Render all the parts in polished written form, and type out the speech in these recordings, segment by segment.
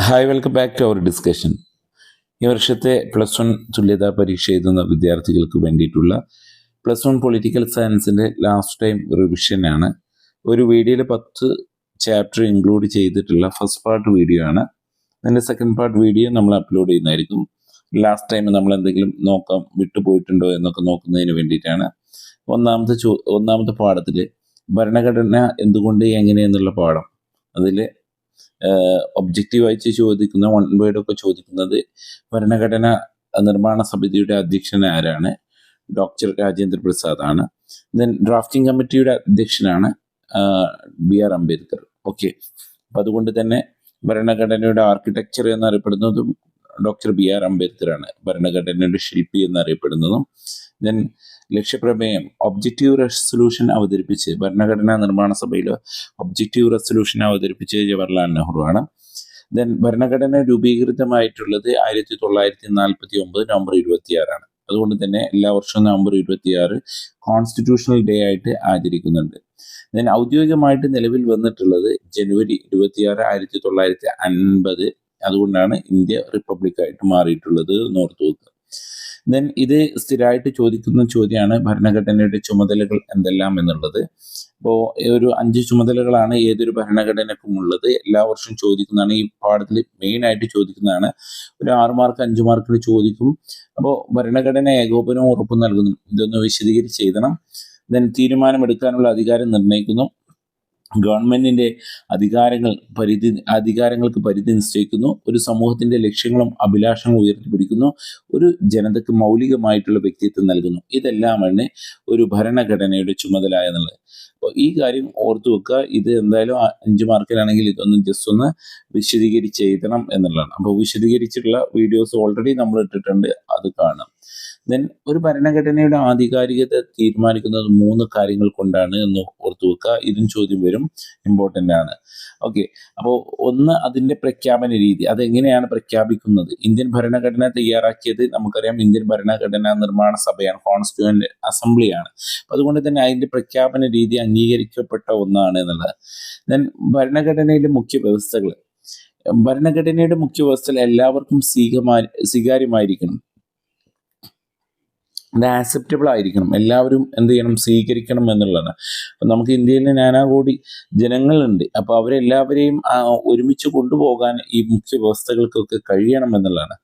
Hi, welcome back to our discussion. ഈ വർഷത്തെ +1 തുല്യതാ പരീക്ഷ എഴുതുന്ന വിദ്യാർത്ഥികൾക്ക് വേണ്ടിയിട്ടുള്ള +1 പൊളിറ്റിക്കൽ സയൻസിൻ്റെ ലാസ്റ്റ് ടൈം റിവിഷനാണ്. ഒരു വീഡിയോയിൽ 10 ചാപ്റ്റർ ഇൻക്ലൂഡ് ചെയ്തിട്ടുള്ള ഫസ്റ്റ് പാർട്ട് വീഡിയോ ആണ്. അതിൻ്റെ സെക്കൻഡ് പാർട്ട് വീഡിയോ നമ്മൾ അപ്ലോഡ് ചെയ്യുന്നതായിരിക്കും. ലാസ്റ്റ് ടൈം നമ്മൾ എന്തെങ്കിലും വിട്ടുപോയിട്ടുണ്ടോ എന്നൊക്കെ നോക്കുന്നതിന് വേണ്ടിയിട്ടാണ്. ഒന്നാമത്തെ പാഠത്തിൽ ഭരണഘടന എന്തുകൊണ്ട് എങ്ങനെയെന്നുള്ള പാഠം, അതിൽ ഒബ്ജക്റ്റീവ് ആയിട്ട് ചോദിക്കുന്ന 1 വേർഡൊക്കെ ചോദിക്കുന്നത് ഭരണഘടന നിർമ്മാണ സമിതിയുടെ അധ്യക്ഷൻ ആരാണ്? ഡോക്ടർ രാജേന്ദ്ര പ്രസാദ് ആണ്. ദെൻ ഡ്രാഫ്റ്റിംഗ് കമ്മിറ്റിയുടെ അധ്യക്ഷനാണ് BR അംബേദ്കർ. ഓക്കെ, അപ്പം അതുകൊണ്ട് തന്നെ ഭരണഘടനയുടെ ആർക്കിടെക്ചർ എന്നറിയപ്പെടുന്നതും ഡോക്ടർ BR അംബേദ്കർ ആണ്. ഭരണഘടനയുടെ ശില്പി എന്നറിയപ്പെടുന്നതും. ദെൻ ലക്ഷ്യപ്രമേയം ഒബ്ജക്റ്റീവ് റെസൊല്യൂഷൻ അവതരിപ്പിച്ച് ഭരണഘടനാ നിർമ്മാണ സഭയിൽ ഒബ്ജക്റ്റീവ് റെസൊല്യൂഷൻ അവതരിപ്പിച്ച് ജവഹർലാൽ നെഹ്റു ആണ്. ദെൻ ഭരണഘടന രൂപീകൃതമായിട്ടുള്ളത് 1949 നവംബർ 26 ആണ്. അതുകൊണ്ട് തന്നെ എല്ലാ വർഷവും നവംബർ 26 കോൺസ്റ്റിറ്റ്യൂഷണൽ ഡേ ആയിട്ട് ആചരിക്കുന്നുണ്ട്. ദെൻ ഔദ്യോഗികമായിട്ട് നിലവിൽ വന്നിട്ടുള്ളത് ജനുവരി 26, 1950. അതുകൊണ്ടാണ് ഇന്ത്യ റിപ്പബ്ലിക്കായിട്ട് മാറിയിട്ടുള്ളത് ഓർത്തു വെക്കുക. ദെൻ ഇത് സ്ഥിരമായിട്ട് ചോദിക്കുന്ന ചോദ്യമാണ് ഭരണഘടനയുടെ ചുമതലകൾ എന്തെല്ലാം എന്നുള്ളത്. അപ്പോൾ ഒരു 5 ചുമതലകളാണ് ഏതൊരു ഭരണഘടനക്കും ഉള്ളത്. എല്ലാ വർഷവും ചോദിക്കുന്നതാണ്. ഈ പാഠത്തിൽ മെയിനായിട്ട് ചോദിക്കുന്നതാണ്. ഒരു 6 മാർക്ക് 5 മാർക്കിൽ ചോദിക്കും. അപ്പോൾ ഭരണഘടന ഏകോപനവും ഉറപ്പും നൽകുന്നു. ഇതൊന്ന് വിശദീകരിച്ച് എഴുതണം. ദെൻ തീരുമാനമെടുക്കാനുള്ള അധികാരം നിർണ്ണയിക്കുന്നു. ഗവൺമെന്റിന്റെ അധികാരങ്ങൾക്ക് പരിധി നിശ്ചയിക്കുന്നു. ഒരു സമൂഹത്തിന്റെ ലക്ഷ്യങ്ങളും അഭിലാഷങ്ങളും ഉയർത്തിപ്പിടിക്കുന്നു. ഒരു ജനതയ്ക്ക് മൗലികമായിട്ടുള്ള വ്യക്തിത്വം നൽകുന്നു. ഇതെല്ലാമാണ് ഒരു ഭരണഘടനയുടെ ചുമതല എന്നുള്ളത്. അപ്പോൾ ഈ കാര്യം ഓർത്തു വെക്കുക. ഇത് എന്തായാലും 5 മാർക്കിലാണെങ്കിൽ ഇതൊന്ന് ജസ്റ്റ് ഒന്ന് വിശദീകരിച്ച് എഴുതണം എന്നുള്ളതാണ്. അപ്പോൾ വിശദീകരിച്ചിട്ടുള്ള വീഡിയോസ് ഓൾറെഡി നമ്മൾ ഇട്ടിട്ടുണ്ട്, അത് കാണാം. ദെൻ ഒരു ഭരണഘടനയുടെ ആധികാരികത തീരുമാനിക്കുന്നത് 3 കാര്യങ്ങൾ കൊണ്ടാണ് എന്ന് ഓർത്തു വെക്കുക. ഇതും ചോദ്യം വരും, ഇമ്പോർട്ടൻ്റ് ആണ്. ഓക്കെ, അപ്പോൾ ഒന്ന് അതിൻ്റെ പ്രഖ്യാപന രീതി. അതെങ്ങനെയാണ് പ്രഖ്യാപിക്കുന്നത്? ഇന്ത്യൻ ഭരണഘടന തയ്യാറാക്കിയത് നമുക്കറിയാം, ഇന്ത്യൻ ഭരണഘടനാ നിർമ്മാണ സഭയാണ്, കോൺസ്റ്റിറ്റ്യൂവൻ്റ് അസംബ്ലിയാണ്. അപ്പം അതുകൊണ്ട് തന്നെ അതിൻ്റെ പ്രഖ്യാപന രീതി അംഗീകരിക്കപ്പെട്ട ഒന്നാണ് എന്നുള്ളത്. ദെൻ ഭരണഘടനയിലെ മുഖ്യ വ്യവസ്ഥകൾ. ഭരണഘടനയുടെ മുഖ്യ വ്യവസ്ഥകൾ എല്ലാവർക്കും സ്വീകാര്യമായിരിക്കണം. അത് ആക്സെപ്റ്റബിൾ ആയിരിക്കണം. എല്ലാവരും എന്ത് ചെയ്യണം? സ്വീകരിക്കണം എന്നുള്ളതാണ്. അപ്പം നമുക്ക് ഇന്ത്യയിലെ നാനാകോടി ജനങ്ങളുണ്ട്. അപ്പോൾ അവരെല്ലാവരെയും ഒരുമിച്ച് കൊണ്ടുപോകാൻ ഈ മുഖ്യ വ്യവസ്ഥകൾക്കൊക്കെ കഴിയണം എന്നുള്ളതാണ്.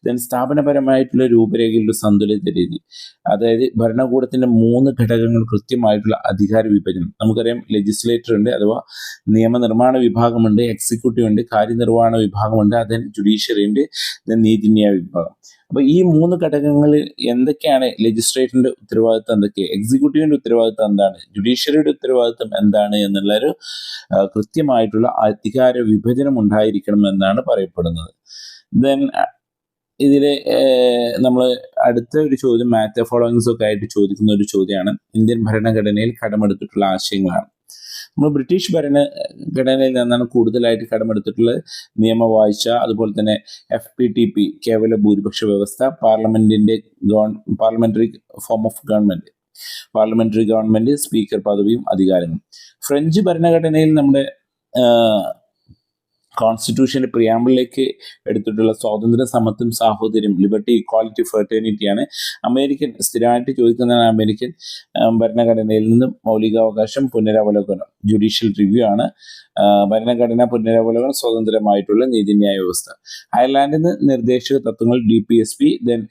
ദെൻ സ്ഥാപനപരമായിട്ടുള്ള രൂപരേഖയിലുള്ള സന്തുലിത രീതി. അതായത് ഭരണകൂടത്തിൻ്റെ 3 ഘടകങ്ങൾ കൃത്യമായിട്ടുള്ള അധികാര വിഭജനം. നമുക്കറിയാം, ലെജിസ്ലേറ്റർ ഉണ്ട്, അഥവാ നിയമനിർമ്മാണ വിഭാഗമുണ്ട്, എക്സിക്യൂട്ടീവ് ഉണ്ട്, കാര്യനിർവഹണ വിഭാഗമുണ്ട്, ദെൻ ജുഡീഷ്യറി ഉണ്ട്, ദെൻ നീതിന്യായ വിഭാഗം. അപ്പോൾ ഈ 3 ഘടകങ്ങളിൽ എന്തൊക്കെയാണ്? ലെജിസ്ലേറ്ററിന്റെ ഉത്തരവാദിത്വം എന്തൊക്കെ, എക്സിക്യൂട്ടീവിന്റെ ഉത്തരവാദിത്വം എന്താണ്, ജുഡീഷ്യറിയുടെ ഉത്തരവാദിത്വം എന്താണ് എന്നുള്ളൊരു കൃത്യമായിട്ടുള്ള അധികാര വിഭജനം ഉണ്ടായിരിക്കണം എന്നാണ് പറയപ്പെടുന്നത്. ദെൻ ഇതിൽ നമ്മൾ അടുത്ത ഒരു ചോദ്യം മാച്ച് ഫോളോയിങ്സ് ഒക്കെ ആയിട്ട് ചോദിക്കുന്ന ഒരു ചോദ്യമാണ് ഇന്ത്യൻ ഭരണഘടനയിൽ കടമെടുത്തിട്ടുള്ള ആശയങ്ങളാണ്. നമ്മൾ ബ്രിട്ടീഷ് ഭരണഘടനയിൽ നിന്നാണ് കൂടുതലായിട്ട് കടമെടുത്തിട്ടുള്ളത്. നിയമവാഴ്ച, അതുപോലെ തന്നെ FPTP കേവല ഭൂരിപക്ഷ വ്യവസ്ഥ, parliamentary form of government, parliamentary government, speaker പദവിയും അധികാരങ്ങളും. ഫ്രഞ്ച് ഭരണഘടനയിൽ നമ്മുടെ കോൺസ്റ്റിറ്റ്യൂഷന്റെ പ്രിയാമ്പിളിലേക്ക് എടുത്തിട്ടുള്ള സ്വാതന്ത്ര്യം, സമത്വം, സാഹോദര്യം, ലിബർട്ടി, ഇക്വാലിറ്റി, ഫ്രട്ടേണിറ്റിയാണ്. സ്ഥിരമായിട്ട് ചോദിക്കുന്നതാണ് അമേരിക്കൻ ഭരണഘടനയിൽ നിന്നും മൗലികാവകാശം, പുനരവലോകനം, ജുഡീഷ്യൽ റിവ്യൂ ആണ്. ഭരണഘടന പുനരവലോകനം, സ്വതന്ത്രമായിട്ടുള്ള നീതിന്യായ വ്യവസ്ഥ. അയർലാൻഡിൽ നിന്ന് നിർദ്ദേശക തത്വങ്ങൾ, DPSP. ദെൻ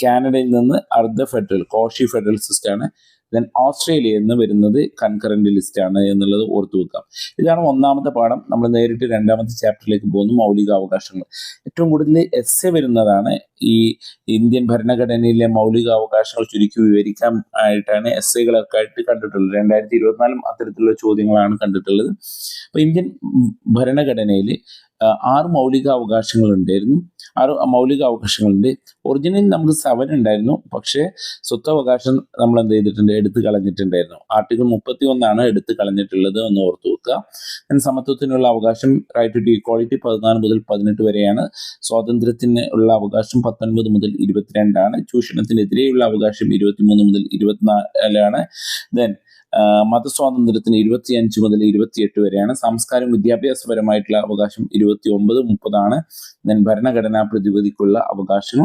കാനഡയിൽ നിന്ന് ഫെഡറൽ, കോഷി ഫെഡറൽ സിസ്റ്റം ആണ്. ദെൻ ഓസ്ട്രേലിയയിൽ നിന്ന് വരുന്നത് കൺകറന്റ് ലിസ്റ്റ് ആണ് എന്നുള്ളത് ഓർത്തു വെക്കാം. ഇതാണ് 1ാമത്തെ പാഠം. നമ്മൾ നേരിട്ട് 2ാമത്തെ ചാപ്റ്ററിലേക്ക് പോകുന്നു, മൗലികാവകാശങ്ങൾ. ഏറ്റവും കൂടുതൽ എസ്സേ വരുന്നതാണ് ഈ ഇന്ത്യൻ ഭരണഘടനയിലെ മൗലികാവകാശങ്ങൾ ചുരുക്കി വിവരിക്കാൻ ആയിട്ടാണ് എസ്സേകളൊക്കെ ആയിട്ട് കണ്ടിട്ടുള്ളത്. 2024 അത്തരത്തിലുള്ള ചോദ്യങ്ങളാണ് കണ്ടിട്ടുള്ളത്. അപ്പോൾ ഇന്ത്യൻ ഭരണഘടനയിൽ 6 മൗലികാവകാശങ്ങൾ ഉണ്ടായിരുന്നു. 6 മൗലികാവകാശങ്ങളുണ്ട്. ഒറിജിനൽ നമുക്ക് 7 ഉണ്ടായിരുന്നു, പക്ഷേ സ്വത്തവകാശം നമ്മൾ എന്ത് ചെയ്തിട്ടുണ്ട്? എടുത്തു കളഞ്ഞിട്ടുണ്ടായിരുന്നു. ആർട്ടിക്കിൾ 31 എടുത്തു കളഞ്ഞിട്ടുള്ളത് എന്ന് ഓർത്തു വെക്കുക. സമത്വത്തിനുള്ള അവകാശം, റൈറ്റ് ടു ഈക്വാളിറ്റി, 14 മുതൽ 18 വരെയാണ്. സ്വാതന്ത്ര്യത്തിന് ഉള്ള അവകാശം 19 മുതൽ 22 ആണ്. ചൂഷണത്തിനെതിരെയുള്ള അവകാശം 23 മുതൽ 24 ആണ്. ദെൻ മതസ്വാതന്ത്ര്യത്തിന് 25 മുതൽ 28 വരെയാണ്. സാംസ്കാരിക വിദ്യാഭ്യാസപരമായിട്ടുള്ള അവകാശം 29, 30 ദെൻ ഭരണഘടനാ പ്രതിവിധിക്കുള്ള അവകാശം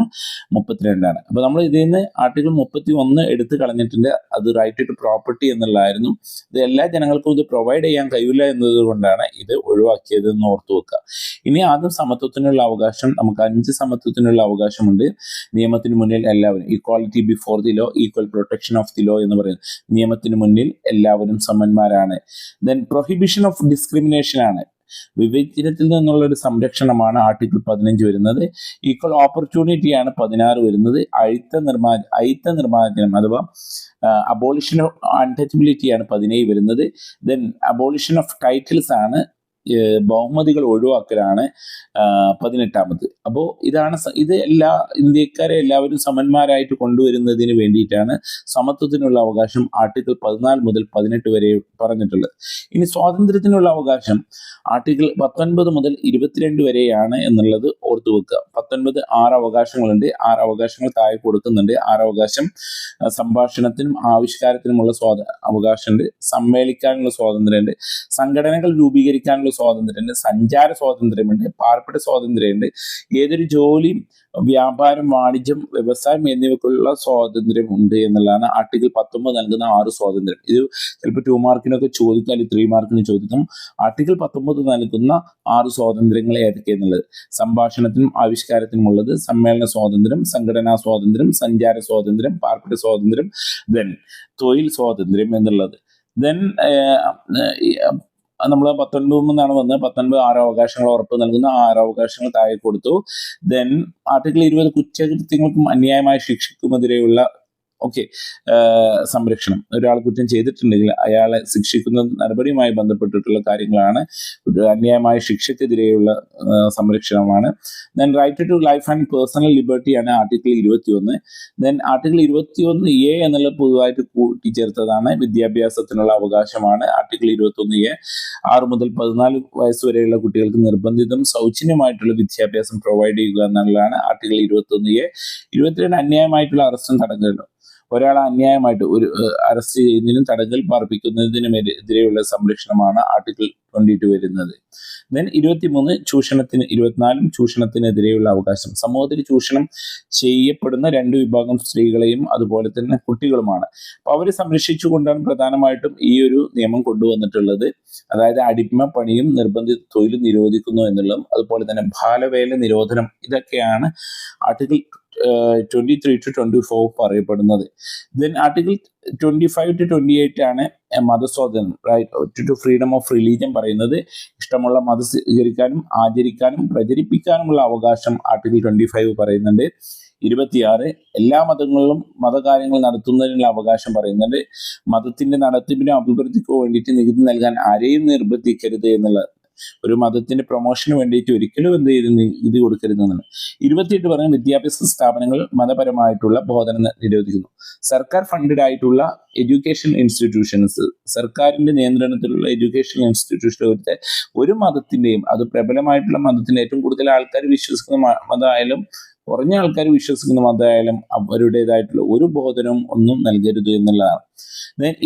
32. അപ്പോൾ നമ്മൾ ഇതിൽ നിന്ന് ആർട്ടിക്കിൾ 31 എടുത്തു കളഞ്ഞിട്ടുണ്ട്. അത് റൈറ്റ് ടു പ്രോപ്പർട്ടി എന്നുള്ളതായിരുന്നു. ഇത് എല്ലാ ജനങ്ങൾക്കും ഇത് പ്രൊവൈഡ് ചെയ്യാൻ കഴിയില്ല എന്നതുകൊണ്ടാണ് ഇത് ഒഴിവാക്കിയത് എന്ന് ഓർത്തു വെക്കുക. ഇനി ആദ്യം സമത്വത്തിനുള്ള അവകാശം. നമുക്ക് 5 സമത്വത്തിനുള്ള അവകാശമുണ്ട്. നിയമത്തിന് മുന്നിൽ എല്ലാവരും, equality before the law, equal protection of the law എന്ന് പറയുന്നത്. നിയമത്തിന് മുന്നിൽ എല്ലാവരും സമന്മാരാണ്. ദെൻ പ്രൊഹിബിഷൻ ഓഫ് ഡിസ്ക്രിമിനേഷൻ ആണ്, വിവേചനത്തിൽ നിന്നുള്ള ഒരു സംരക്ഷണമാണ് ആർട്ടിക്കിൾ 15 വരുന്നത്. ഈക്വൽ ഓപ്പർച്യൂണിറ്റിയാണ് 16 വരുന്നത്. അയിത്ത നിർമ്മാർജ്ജനം അഥവാ അബോളിഷൻ ഓഫ് അൺടച്ചബിലിറ്റിയാണ് 17 വരുന്നത്. ദെൻ അബോളിഷൻ ഓഫ് ടൈറ്റിൽസ് ആണ്, ബഹുമതികൾ ഒഴിവാക്കലാണ് 18. അപ്പോൾ ഇത് എല്ലാ ഇന്ത്യക്കാരെ എല്ലാവരും സമന്മാരായിട്ട് കൊണ്ടുവരുന്നതിന് വേണ്ടിയിട്ടാണ് സമത്വത്തിനുള്ള അവകാശം ആർട്ടിക്കിൾ 14 മുതൽ 18 വരെ പറഞ്ഞിട്ടുള്ളത്. ഇനി സ്വാതന്ത്ര്യത്തിനുള്ള അവകാശം ആർട്ടിക്കിൾ 19 മുതൽ 22 വരെയാണ് എന്നുള്ളത് ഓർത്തു വെക്കുക. 19 6 അവകാശങ്ങളുണ്ട്. 6 അവകാശങ്ങൾ താഴെ കൊടുക്കുന്നുണ്ട്. 6 അവകാശം സംഭാഷണത്തിനും ആവിഷ്കാരത്തിനുമുള്ള അവകാശമുണ്ട്, സമ്മേളിക്കാനുള്ള സ്വാതന്ത്ര്യമുണ്ട്, സംഘടനകൾ രൂപീകരിക്കാനുള്ള സ്വാതന്ത്ര്യമുണ്ട്, സഞ്ചാര സ്വാതന്ത്ര്യമുണ്ട്, പാർപ്പിട സ്വാതന്ത്ര്യമുണ്ട്, ഏതൊരു ജോലിയും വ്യാപാരം, വാണിജ്യം, വ്യവസായം എന്നിവയ്ക്കുള്ള സ്വാതന്ത്ര്യം ഉണ്ട് എന്നുള്ളതാണ് ആർട്ടിക്കിൾ 19 നൽകുന്ന 6 സ്വാതന്ത്ര്യം. ഇത് ചിലപ്പോൾ 2 മാർക്കിനൊക്കെ ചോദിക്കും, അല്ലെങ്കിൽ 3 മാർക്കിന് ചോദിക്കും. ആർട്ടിക്കിൾ 19 നൽകുന്ന 6 സ്വാതന്ത്ര്യങ്ങൾ ഏതൊക്കെയെന്നുള്ളത്: സംഭാഷണത്തിനും ആവിഷ്കാരത്തിനുമുള്ളത്, സമ്മേളന സ്വാതന്ത്ര്യം, സംഘടനാ സ്വാതന്ത്ര്യം, സഞ്ചാര സ്വാതന്ത്ര്യം, പാർപ്പിട സ്വാതന്ത്ര്യം, ദെൻ തൊഴിൽ സ്വാതന്ത്ര്യം എന്നുള്ളത്. ദെൻ നമ്മൾ 19 വന്നത്. 19 6 അവകാശങ്ങൾ ഉറപ്പ് നൽകുന്ന 6 അവകാശങ്ങൾ താഴെ കൊടുത്തു. ദെൻ ആർട്ടിക്കിൾ 20 കുറ്റകൃത്യങ്ങൾക്കും അന്യായമായ ശിക്ഷയ്ക്കുമെതിരെയുള്ള സംരക്ഷണം. ഒരാൾ കുറ്റം ചെയ്തിട്ടുണ്ടെങ്കിൽ അയാളെ ശിക്ഷിക്കുന്ന നടപടിയുമായി ബന്ധപ്പെട്ടിട്ടുള്ള കാര്യങ്ങളാണ്. അന്യായമായ ശിക്ഷയ്ക്കെതിരെയുള്ള സംരക്ഷണമാണ്. Then right to life and personal ലിബർട്ടിയാണ് ആർട്ടിക്കിൾ 21. ദെൻ ആർട്ടിക്കിൾ 21A എന്നുള്ള പൊതുവായിട്ട് കൂട്ടിച്ചേർത്തതാണ്. വിദ്യാഭ്യാസത്തിനുള്ള അവകാശമാണ്. ആർട്ടിക്കിൾ 21A 6 മുതൽ 14 വയസ്സ് വരെയുള്ള കുട്ടികൾക്ക് നിർബന്ധിതം സൗജന്യമായിട്ടുള്ള വിദ്യാഭ്യാസം പ്രൊവൈഡ് ചെയ്യുക എന്നുള്ളതാണ് ആർട്ടിക്കിൾ 21A. 22 അന്യായമായിട്ടുള്ള അറസ്റ്റും തടങ്കലും. ഒരാളെ അന്യായമായിട്ട് അറസ്റ്റ് ചെയ്യുന്നതിനും തടങ്കൽ പാർപ്പിക്കുന്നതിനുമെതിരെയുള്ള സംരക്ഷണമാണ് ആർട്ടിക്കിൾ 22 വരുന്നത്. ദെൻ 23 ചൂഷണത്തിന് 24 ചൂഷണത്തിനെതിരെയുള്ള അവകാശം. സമൂഹത്തിൽ ചൂഷണം ചെയ്യപ്പെടുന്ന 2 വിഭാഗം സ്ത്രീകളെയും അതുപോലെ തന്നെ കുട്ടികളുമാണ്. അപ്പോൾ അവരെ സംരക്ഷിച്ചുകൊണ്ടാണ് പ്രധാനമായിട്ടും ഈ ഒരു നിയമം കൊണ്ടുവന്നിട്ടുള്ളത്. അതായത് അടിമ പണിയും നിർബന്ധിത തൊഴിലും നിരോധിക്കുന്നു എന്നുള്ളതും അതുപോലെ തന്നെ ബാലവേല നിരോധനം, ഇതൊക്കെയാണ് ആർട്ടിക്കിൾ 23 to 24 പറയപ്പെടുന്നത്. ദെൻ ആർട്ടിക്കിൾ 25 to 28 ആണ് മതസ്വാതന്ത്ര്യം, right to freedom of religion പറയുന്നത്. ഇഷ്ടമുള്ള മതം സ്വീകരിക്കാനും ആചരിക്കാനും പ്രചരിപ്പിക്കാനുമുള്ള അവകാശം ആർട്ടിക്കിൾ 25 പറയുന്നുണ്ട്. 26 എല്ലാ മതങ്ങളിലും മതകാര്യങ്ങൾ നടത്തുന്നതിനുള്ള അവകാശം പറയുന്നുണ്ട്. മതത്തിന്റെ നടത്തിപ്പിനും അഭിവൃദ്ധിക്കോ വേണ്ടിയിട്ട് നികുതി നൽകാൻ ആരെയും നിർബന്ധിക്കരുത് എന്നുള്ളത്. ഒരു മതത്തിന്റെ പ്രൊമോഷന് വേണ്ടിയിട്ട് ഒരിക്കലും എന്ത് ചെയ്ത് നികുതി കൊടുക്കരുതെന്നാണ്. 28 പറയുന്നത് വിദ്യാഭ്യാസ സ്ഥാപനങ്ങൾ മതപരമായിട്ടുള്ള ബോധനം നിരോധിക്കുന്നു. സർക്കാർ ഫണ്ടഡ് ആയിട്ടുള്ള എഡ്യൂക്കേഷൻ ഇൻസ്റ്റിറ്റ്യൂഷൻസ്, സർക്കാരിന്റെ നിയന്ത്രണത്തിലുള്ള എഡ്യൂക്കേഷൻ ഇൻസ്റ്റിറ്റ്യൂഷനുകളുടെ ഒരു മതത്തിന്റെയും, അത് പ്രബലമായിട്ടുള്ള മതത്തിന്റെ ഏറ്റവും കൂടുതൽ ആൾക്കാർ വിശ്വസിക്കുന്ന മതമായാലും കുറഞ്ഞ ആൾക്കാർ വിശ്വസിക്കുന്ന മതമായാലും അവരുടേതായിട്ടുള്ള ഒരു ബോധനവും ഒന്നും നൽകരുത് എന്നുള്ളതാണ്.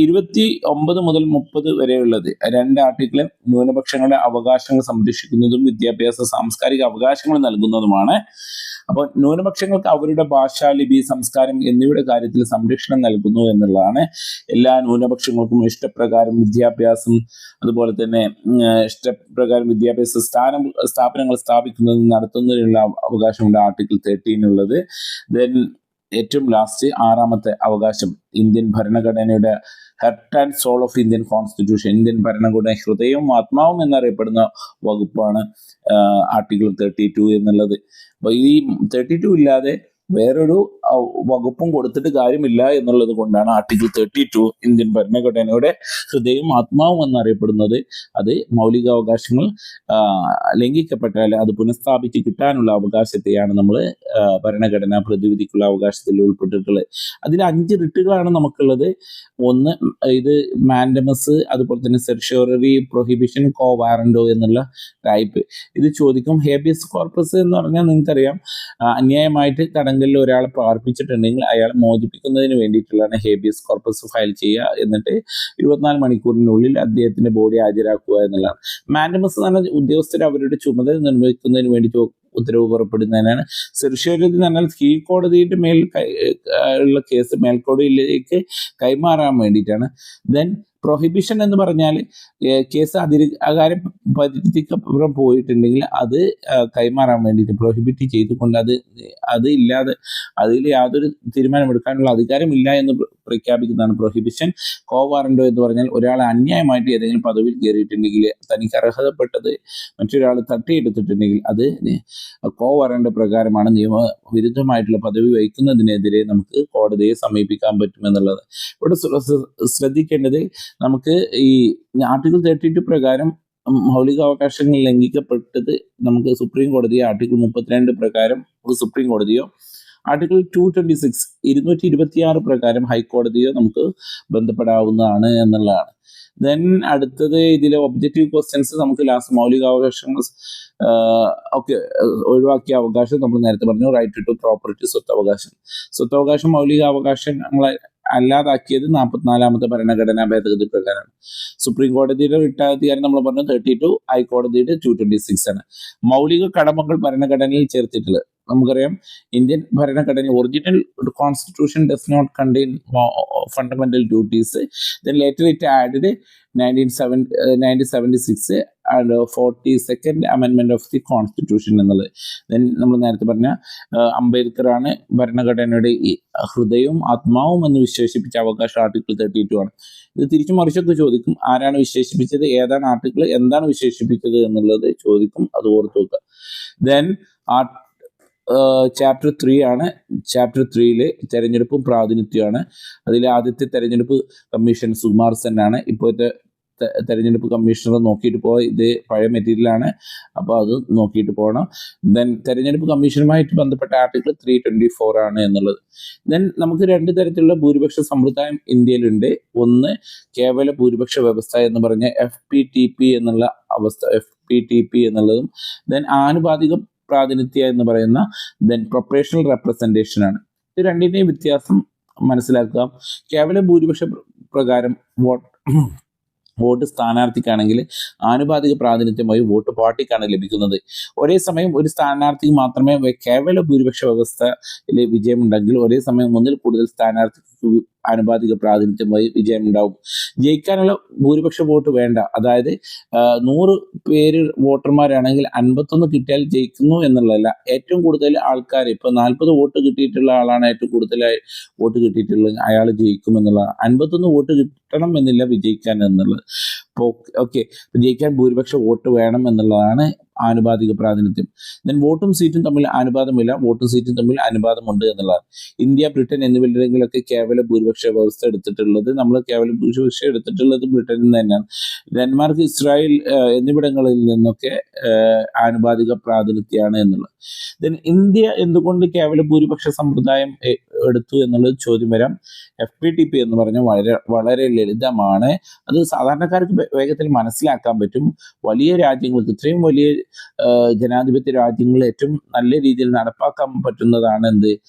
29 മുതൽ 30 വരെയുള്ളത് 2 ആർട്ടിക്കിൾ ന്യൂനപക്ഷങ്ങളുടെ അവകാശങ്ങൾ സംരക്ഷിക്കുന്നതും വിദ്യാഭ്യാസ സാംസ്കാരിക അവകാശങ്ങൾ നൽകുന്നതുമാണ്. അപ്പോൾ ന്യൂനപക്ഷങ്ങൾക്ക് അവരുടെ ഭാഷ, ലിപി, സംസ്കാരം എന്നിവയുടെ കാര്യത്തിൽ സംരക്ഷണം നൽകുന്നു എന്നുള്ളതാണ്. എല്ലാ ന്യൂനപക്ഷങ്ങൾക്കും ഇഷ്ടപ്രകാരം വിദ്യാഭ്യാസം, അതുപോലെ തന്നെ ഇഷ്ടപ്രകാരം വിദ്യാഭ്യാസ സ്ഥാപനങ്ങൾ സ്ഥാപിക്കുന്നതും നടത്തുന്നതിനുള്ള അവകാശമുണ്ട് ആർട്ടിക്കിൾ 13 ഉള്ളത്. ദെൻ ഏറ്റവും ലാസ്റ്റ് 6ാമത്തെ അവകാശം ഇന്ത്യൻ ഭരണഘടനയുടെ heart and soul of Indian constitution, Indian ഭരണഘടന ഹൃദയവും ആത്മാവും എന്നറിയപ്പെടുന്ന വകുപ്പാണ് ആർട്ടിക്കിൾ 32 എന്നുള്ളത്. അപ്പോൾ ഈ 32 ഇല്ലാതെ വേറൊരു വകുപ്പും കൊടുത്തിട്ട് കാര്യമില്ല എന്നുള്ളത് കൊണ്ടാണ് ആർട്ടിക്കിൾ 32 ഇന്ത്യൻ ഭരണഘടനയുടെ ഹൃദയവും ആത്മാവും എന്നറിയപ്പെടുന്നത്. അത് മൗലികാവകാശങ്ങൾ ലംഘിക്കപ്പെട്ടാൽ അത് പുനഃസ്ഥാപിച്ച് കിട്ടാനുള്ള അവകാശത്തെയാണ് നമ്മൾ ഭരണഘടനാ പ്രതിവിധിക്കുള്ള അവകാശത്തിൽ ഉൾപ്പെട്ടിട്ടുള്ളത്. അതിൽ 5 റിട്ടുകളാണ് നമുക്കുള്ളത്. ഒന്ന് ഇത് മാൻഡമസ്, അതുപോലെ തന്നെ സെർഷ്യോററി പ്രൊഹിബിഷൻ, കോ വാറന്റോ എന്നുള്ള ടൈപ്പ്. ഇത് ചോദിക്കും. ഹേബിയസ് കോർപ്പസ് എന്ന് പറഞ്ഞാൽ നിങ്ങൾക്കറിയാം, അന്യായമായിട്ട് തടങ്കലിൽ ഒരാളെ പാർപ്പിച്ചിട്ടുണ്ടെങ്കിൽ അയാളെ മോചിപ്പിക്കുന്നതിന് വേണ്ടിയിട്ടുള്ളതാണ് ഹേബിയസ് കോർപ്പസ് ഫയൽ ചെയ്യുക. എന്നിട്ട് 24 മണിക്കൂറിനുള്ളിൽ അദ്ദേഹത്തിന്റെ ബോഡി ഹാജരാക്കുക എന്നുള്ളതാണ്. മാൻഡമസ് എന്ന് പറഞ്ഞ ഉദ്യോഗസ്ഥർ അവരുടെ ചുമതല നിർവഹിക്കുന്നതിന് വേണ്ടി ഉത്തരവ് പുറപ്പെടുന്നതിനാണ്. സെർഷ്യോറിറ്റി എന്ന് പറഞ്ഞാൽ കീഴ്ക്കോടതിയുടെ മേൽ ഉള്ള കേസ് മേൽക്കോടതിയിലേക്ക് കൈമാറാൻ വേണ്ടിയിട്ടാണ്. ദെൻ പ്രൊഹിബിഷൻ എന്ന് പറഞ്ഞാൽ കേസ് അധികാരം പരിധിക്കപ്പുറം പോയിട്ടുണ്ടെങ്കിൽ അത് കൈമാറാൻ വേണ്ടിയിട്ട് പ്രൊഹിബിറ്റ് ചെയ്തുകൊണ്ട് അത് ഇല്ലാതെ അതിൽ യാതൊരു തീരുമാനമെടുക്കാനുള്ള അധികാരമില്ല എന്ന് പ്രഖ്യാപിക്കുന്നതാണ് പ്രൊഹിബിഷൻ. കോ വാറന്റോ എന്ന് പറഞ്ഞാൽ ഒരാൾ അന്യായമായിട്ട് ഏതെങ്കിലും പദവിയിൽ കയറിയിട്ടുണ്ടെങ്കിൽ തനിക്ക് അർഹതപ്പെട്ടത് മറ്റൊരാൾ തട്ടിയെടുത്തിട്ടുണ്ടെങ്കിൽ അത് കോ വാറന്റോ പ്രകാരമാണ്. നിയമവിരുദ്ധമായിട്ടുള്ള പദവി വഹിക്കുന്നതിനെതിരെ നമുക്ക് കോടതിയെ സമീപിക്കാൻ പറ്റുമെന്നുള്ളത്. ഇവിടെ ശ്രദ്ധിക്കേണ്ടത്, നമുക്ക് ഈ ആർട്ടിക്കിൾ 32 പ്രകാരം മൗലികാവകാശങ്ങൾ ലംഘിക്കപ്പെട്ടത് നമുക്ക് സുപ്രീം കോടതിയോ ആർട്ടിക്കിൾ 32 പ്രകാരം സുപ്രീം കോടതിയോ ആർട്ടിക്കിൾ 226 226 പ്രകാരം ഹൈക്കോടതിയോ നമുക്ക് ബന്ധപ്പെടാവുന്നതാണ് എന്നുള്ളതാണ്. ദെൻ അടുത്തത് ഇതിലെ ഒബ്ജക്റ്റീവ് ക്വസ്റ്റ്യൻസ് നമുക്ക് ലാസ്റ്റ് മൗലികാവകാശങ്ങൾ ഒഴിവാക്കിയ അവകാശം നമ്മൾ നേരത്തെ പറഞ്ഞു. റൈറ്റ് ടു പ്രോപ്പർട്ടി, സ്വത്തവകാശം മൗലികാവകാശങ്ങളെ അല്ലാതാക്കിയത് 44ാമത്തെ ഭരണഘടനാ ഭേദഗതി പ്രകാരമാണ്. സുപ്രീം കോടതിയുടെ റിട്ടയർ നമ്മൾ പറഞ്ഞു 32, ഹൈക്കോടതിയുടെ 226 ആണ്. മൗലിക കടമകൾ ഭരണഘടനയിൽ ചേർത്തിട്ടുള്ളത് നമുക്കറിയാം. ഇന്ത്യൻ ഭരണഘടന original constitution does not contain fundamental duties. Then later it added 1976 and 42nd അമെൻമെന്റ് ഓഫ് ദി കോൺസ്റ്റിറ്റ്യൂഷൻ എന്നുള്ളത്. ദെൻ നമ്മൾ നേരത്തെ പറഞ്ഞ അംബേദ്കറാണ് ഭരണഘടനയുടെ ഹൃദയവും ആത്മാവും എന്ന് വിശേഷിപ്പിച്ച അവകാശം ആർട്ടിക്കിൾ 32 ആണ്. ഇത് തിരിച്ചു മറിച്ചൊക്കെ ചോദിക്കും, ആരാണ് വിശേഷിപ്പിച്ചത്, ഏതാണ് ആർട്ടിക്കിൾ, എന്താണ് വിശേഷിപ്പിച്ചത് എന്നുള്ളത് ചോദിക്കും, അത് ഓർത്ത് വെക്കുക. ദെൻ ചാപ്റ്റർ 3 ആണ്. ചാപ്റ്റർ 3 തെരഞ്ഞെടുപ്പും പ്രാതിനിധ്യമാണ്. അതിൽ ആദ്യത്തെ തെരഞ്ഞെടുപ്പ് കമ്മീഷൻ സുകുമാർ സെൻ ആണ്. ഇപ്പോഴത്തെ തെരഞ്ഞെടുപ്പ് കമ്മീഷണർ നോക്കിയിട്ട് ഇത് പഴയ മെറ്റീരിയലാണ്, അപ്പോൾ അത് നോക്കിയിട്ട് പോകണം. ദെൻ തെരഞ്ഞെടുപ്പ് കമ്മീഷനുമായിട്ട് ബന്ധപ്പെട്ട ആർട്ടിക്കിൾ 324 ആണ് എന്നുള്ളത്. ദെൻ നമുക്ക് 2 തരത്തിലുള്ള ഭൂരിപക്ഷ സമ്പ്രദായം ഇന്ത്യയിലുണ്ട്. ഒന്ന് കേവല ഭൂരിപക്ഷ വ്യവസ്ഥ എന്ന് പറഞ്ഞ FPTP എന്നുള്ള അവസ്ഥ, FPTP എന്നുള്ളതും ദെൻ ആനുപാതിക പ്രാതിനിധ്യം എന്ന് പറയുന്ന ദെൻ പ്രൊപ്പറേഷണൽ റെപ്രസെന്റേഷൻ ആണ്. ഇത് രണ്ടിന്റെയും വ്യത്യാസം മനസ്സിലാക്കുക. കേവല ഭൂരിപക്ഷ പ്രകാരം വോട്ട് സ്ഥാനാർത്ഥിക്കാണെങ്കിൽ ആനുപാതിക പ്രാതിനിധ്യമായി വോട്ട് പാർട്ടിക്കാണ് ലഭിക്കുന്നത്. ഒരേ സമയം ഒരു സ്ഥാനാർത്ഥിക്ക് മാത്രമേ കേവല ഭൂരിപക്ഷ വ്യവസ്ഥയിൽ വിജയമുണ്ടെങ്കിൽ ഒരേ സമയം ഒന്നിൽ കൂടുതൽ സ്ഥാനാർത്ഥിക്ക് ആനുപാതിക പ്രാതിനിധ്യമായി വിജയം ഉണ്ടാവും. ജയിക്കാനുള്ള ഭൂരിപക്ഷ വോട്ട് വേണ്ട. അതായത് 100 പേര് വോട്ടർമാരാണെങ്കിൽ 51 കിട്ടിയാൽ ജയിക്കുന്നു എന്നുള്ളതല്ല. ഏറ്റവും കൂടുതൽ ആൾക്കാർ ഇപ്പോൾ 40 വോട്ട് കിട്ടിയിട്ടുള്ള ആളാണ് ഏറ്റവും കൂടുതലായി വോട്ട് കിട്ടിയിട്ടുള്ളത്, അയാൾ ജയിക്കും എന്നുള്ളതാണ്. 51 വോട്ട് കിട്ടണം എന്നില്ല വിജയിക്കാൻ എന്നുള്ളത്. അപ്പോൾ ജയിക്കാൻ ഭൂരിപക്ഷ വോട്ട് വേണം എന്നുള്ളതാണ് ആനുപാതിക പ്രാതിനിധ്യം. ദെൻ വോട്ടും സീറ്റും തമ്മിൽ അനുപാതമില്ല, വോട്ടും സീറ്റും തമ്മിൽ അനുപാതമുണ്ട് എന്നുള്ളതാണ്. ഇന്ത്യ, ബ്രിട്ടൻ എന്നിവിടങ്ങളിലൊക്കെ കേവല ഭൂരിപക്ഷ വ്യവസ്ഥ എടുത്തിട്ടുള്ളത്, നമ്മൾ കേവല ഭൂരിപക്ഷ എടുത്തിട്ടുള്ളത് ബ്രിട്ടനിൽ നിന്ന് തന്നെയാണ്. ഡെൻമാർക്ക്, ഇസ്രായേൽ എന്നിവിടങ്ങളിൽ നിന്നൊക്കെ ആനുപാതിക പ്രാതിനിധ്യമാണ് എന്നുള്ളത്. ദെൻ ഇന്ത്യ എന്തുകൊണ്ട് കേവല ഭൂരിപക്ഷ സമ്പ്രദായം എടുത്തു എന്നുള്ളത് ചോദ്യം വരാം. FPTP എന്ന് പറഞ്ഞാൽ വളരെ ലളിതമാണ്. അത് സാധാരണക്കാർക്ക് വേഗത്തിൽ മനസ്സിലാക്കാൻ പറ്റും. വലിയ രാജ്യങ്ങൾക്ക്, ഇത്രയും വലിയ ജനാധിപത്യ രാജ്യങ്ങൾ ഏറ്റവും നല്ല രീതിയിൽ നടപ്പാക്കാൻ പറ്റുന്നതാണ്